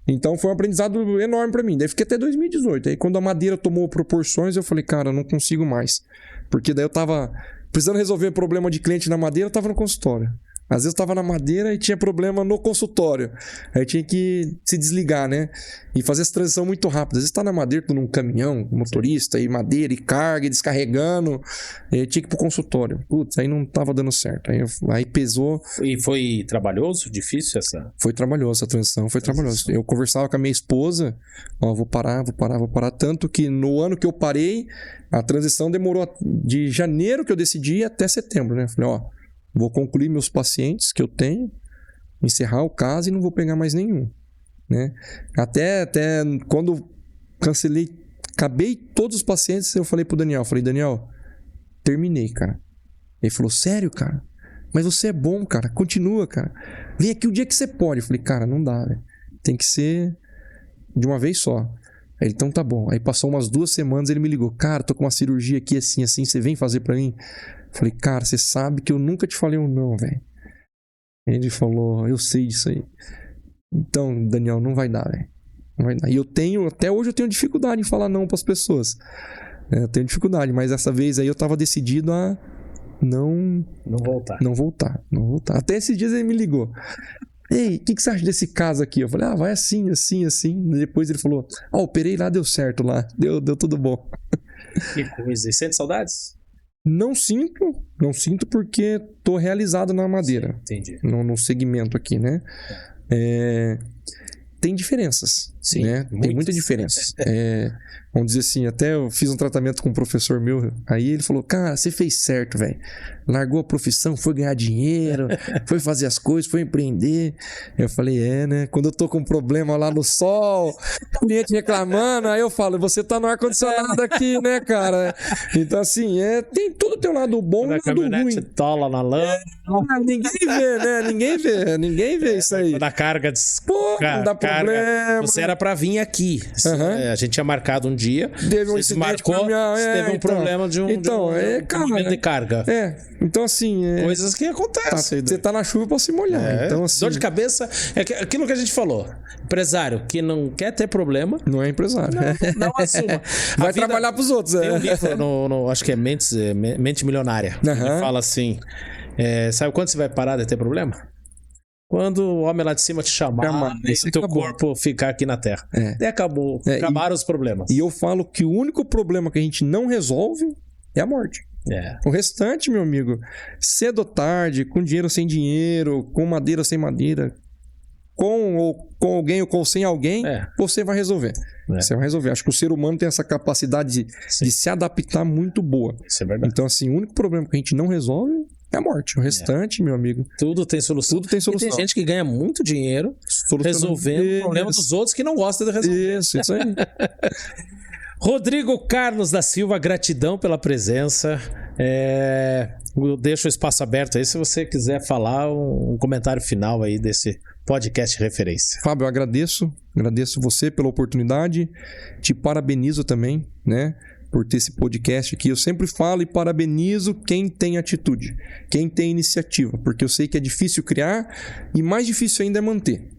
Então foi um aprendizado enorme para mim. Daí fiquei até 2018. Aí quando a madeira tomou proporções, eu falei, cara, eu não consigo mais. Porque daí eu tava precisando resolver problema de cliente na madeira, eu tava no consultório. Às vezes eu tava na madeira e tinha problema no consultório. Aí tinha que se desligar, né? E fazer essa transição muito rápida. Às vezes tá na madeira, tô num caminhão, motorista, e madeira, e carga, e descarregando. E aí tinha que ir pro consultório. Putz, aí não tava dando certo. Aí pesou. E foi trabalhoso, difícil essa? Foi trabalhosa a transição, foi trabalhosa. Eu conversava com a minha esposa, ó, vou parar. Tanto que no ano que eu parei, a transição demorou de janeiro que eu decidi até setembro, né? Falei, ó, vou concluir meus pacientes que eu tenho, encerrar o caso e não vou pegar mais nenhum, né? Até quando cancelei, acabei todos os pacientes, eu falei pro Daniel, Daniel, terminei, cara. Ele falou, sério, cara? Mas você é bom, cara, continua, cara. Vem aqui o dia que você pode. Eu falei, cara, não dá, velho. Tem que ser de uma vez só. Aí ele, então tá bom. Aí passou umas 2 semanas, ele me ligou, cara, tô com uma cirurgia aqui assim, você vem fazer pra mim? Falei, cara, você sabe que eu nunca te falei um não, velho. Ele falou, eu sei disso aí. Então, Daniel, não vai dar, velho. Não vai dar. E até hoje eu tenho dificuldade em falar não pras pessoas. Eu tenho dificuldade, mas dessa vez aí eu tava decidido a não voltar. Até esses dias ele me ligou. Ei, o que você acha desse caso aqui? Eu falei, vai assim. Depois ele falou, operei lá, deu certo lá. Deu tudo bom. Que coisa. E sente saudades? Não sinto porque tô realizado na madeira. Sim, entendi. No segmento aqui, né? Tem diferenças, sim, né? Tem muita diferença. Vamos dizer assim, até eu fiz um tratamento com um professor meu, aí ele falou, cara, você fez certo, velho. Largou a profissão, foi ganhar dinheiro, foi fazer as coisas, foi empreender. Eu falei, né? Quando eu tô com um problema lá no sol, cliente reclamando, aí eu falo, você tá no ar-condicionado aqui, né, cara? Então, assim, tudo tem um lado bom e um lado ruim. Tola na lama. Ninguém vê, né? Ninguém vê isso aí. Da carga de... Pô, não dá problema. Você era pra vir aqui. A gente tinha marcado um dia. Teve um incidente marcou, teve um problema de momento de carga. Então, assim... coisas que acontecem. Você tá na chuva pra se molhar. Então, assim, dor de cabeça é aquilo que a gente falou. Empresário que não quer ter problema... Não é empresário. Não assuma. Vai trabalhar pros outros. Tem um livro, acho que é Mente Milionária. Ele fala assim... sabe quando você vai parar de ter problema? Quando o homem lá de cima te chamar e o teu corpo ficar aqui na terra. Daí acabaram os problemas. E eu falo que o único problema que a gente não resolve é a morte. O restante, meu amigo, cedo ou tarde, com dinheiro ou sem dinheiro, com madeira ou sem madeira, com alguém ou sem alguém, você vai resolver. Você vai resolver. Acho que o ser humano tem essa capacidade de se adaptar muito boa. Isso é verdade. Então, assim, o único problema que a gente não resolve é a morte. O restante, meu amigo... Tudo tem solução. Tudo tem solução. E tem gente que ganha muito dinheiro resolvendo o problema dos outros que não gosta de resolver. Isso aí. Rodrigo Carlos da Silva, gratidão pela presença. Eu deixo o espaço aberto aí se você quiser falar um comentário final aí desse podcast referência. Fábio, eu agradeço você pela oportunidade, te parabenizo também, né, por ter esse podcast aqui. Eu sempre falo e parabenizo quem tem atitude, quem tem iniciativa, porque eu sei que é difícil criar e mais difícil ainda é manter,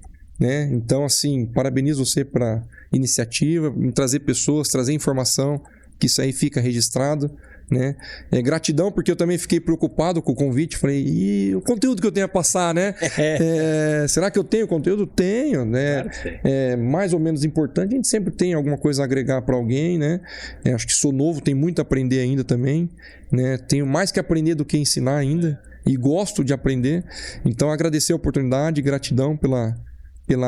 né? Então, assim, parabenizo você pela iniciativa, em trazer pessoas, trazer informação, que isso aí fica registrado, né? Gratidão, porque eu também fiquei preocupado com o convite. Falei, e o conteúdo que eu tenho a passar, né? Será que eu tenho conteúdo? Tenho, né? Claro que tem. Mais ou menos importante, a gente sempre tem alguma coisa a agregar para alguém, né? Acho que sou novo, tenho muito a aprender ainda também, né? Tenho mais que aprender do que ensinar ainda, e gosto de aprender. Então, agradecer a oportunidade, gratidão pela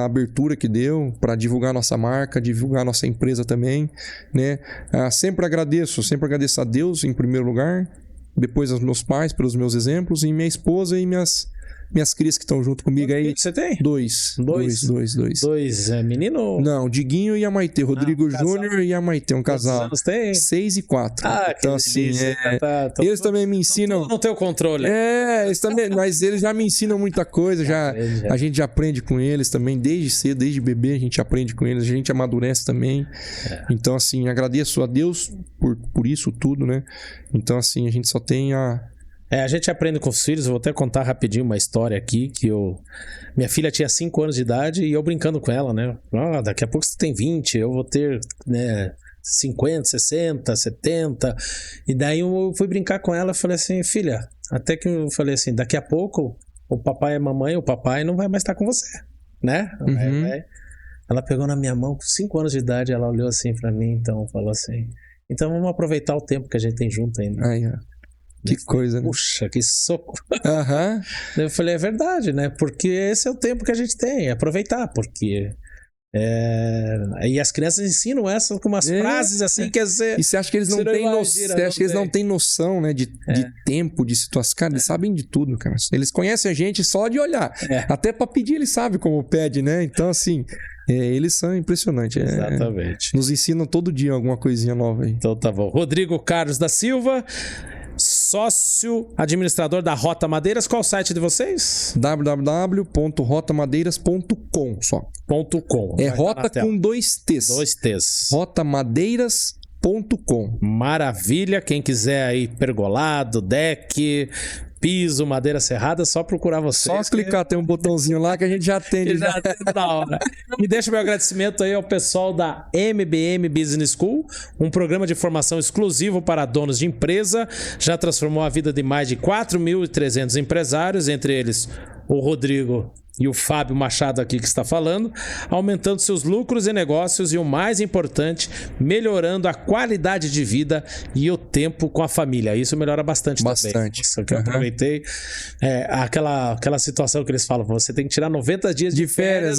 abertura que deu para divulgar nossa marca, divulgar nossa empresa também, né? Sempre agradeço a Deus em primeiro lugar, depois aos meus pais pelos meus exemplos, e minha esposa e minhas crias que estão junto comigo aí. Você tem? Dois. Dois menino? Não, Diguinho e a Maitê. Rodrigo Júnior e a Maitê, um casal. Quantos anos tem? 6 e 4. Então, assim, eles também me ensinam. Não tem o controle. Eles também, mas eles já me ensinam muita coisa. A gente já aprende com eles também, desde cedo, desde bebê, a gente aprende com eles, a gente amadurece também. Então, assim, agradeço a Deus por isso tudo, né? Então, assim, a gente só tem a gente aprende com os filhos. Eu vou até contar rapidinho uma história aqui, que minha filha tinha 5 anos de idade e eu brincando com ela, né? Daqui a pouco você tem 20, eu vou ter, né, 50, 60, 70. E daí eu fui brincar com ela e falei assim, filha, até que eu falei assim, daqui a pouco o papai e a mamãe, o papai não vai mais estar com você, né? Ela pegou na minha mão com 5 anos de idade, ela olhou assim pra mim, então falou assim, então vamos aproveitar o tempo que a gente tem junto ainda. Aí, ó. Que coisa, né? Puxa, que soco. Aham. Eu falei, é verdade, né? Porque esse é o tempo que a gente tem, aproveitar, porque... E as crianças ensinam essas com umas frases assim, quer dizer... E você acha que eles não têm noção, você acha que eles não têm noção, né, de tempo, de situação? Cara, eles sabem de tudo, cara. Eles conhecem a gente só de olhar. Até pra pedir eles sabem como pede, né? Então, assim, eles são impressionantes. Exatamente. Nos ensinam todo dia alguma coisinha nova aí. Então tá bom. Rodrigo Carlos da Silva, sócio administrador da Rota Madeiras. Qual o site de vocês? www.rotamadeiras.com só. .com. É rota com 2 T's. 2 T's. rotamadeiras.com. Maravilha. Quem quiser aí pergolado, deck, piso, madeira serrada, só procurar vocês. Só clicar, tem um botãozinho lá que a gente já atende. Já atende na hora. E deixa meu agradecimento aí ao pessoal da MBM Business School, um programa de formação exclusivo para donos de empresa. Já transformou a vida de mais de 4.300 empresários, entre eles o Rodrigo e o Fábio Machado aqui que está falando, aumentando seus lucros e negócios e, o mais importante, melhorando a qualidade de vida e o tempo com a família. Isso melhora bastante também. Nossa, que eu aproveitei. Aquela situação que eles falam, você tem que tirar 90 dias de férias.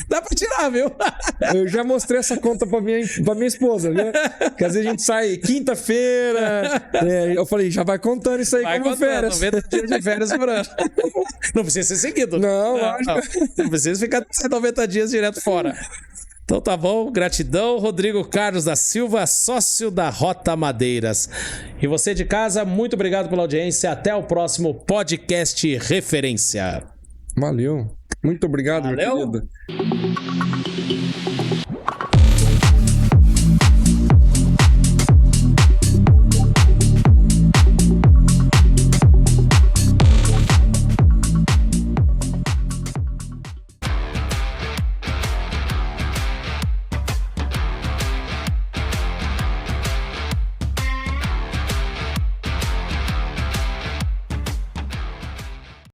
Dá pra tirar, viu? Eu já mostrei essa conta pra minha esposa, viu? Porque às vezes a gente sai quinta-feira. Eu falei, já vai contando isso aí como férias. 90 dias de férias por ano. Não precisa ser seguido. Não, lógico. Não precisa ficar 90 dias direto fora. Então tá bom, gratidão. Rodrigo Carlos da Silva, sócio da Rota Madeiras. E você de casa, muito obrigado pela audiência. Até o próximo podcast Referência. Valeu. Muito obrigado, Valeu. meu querido.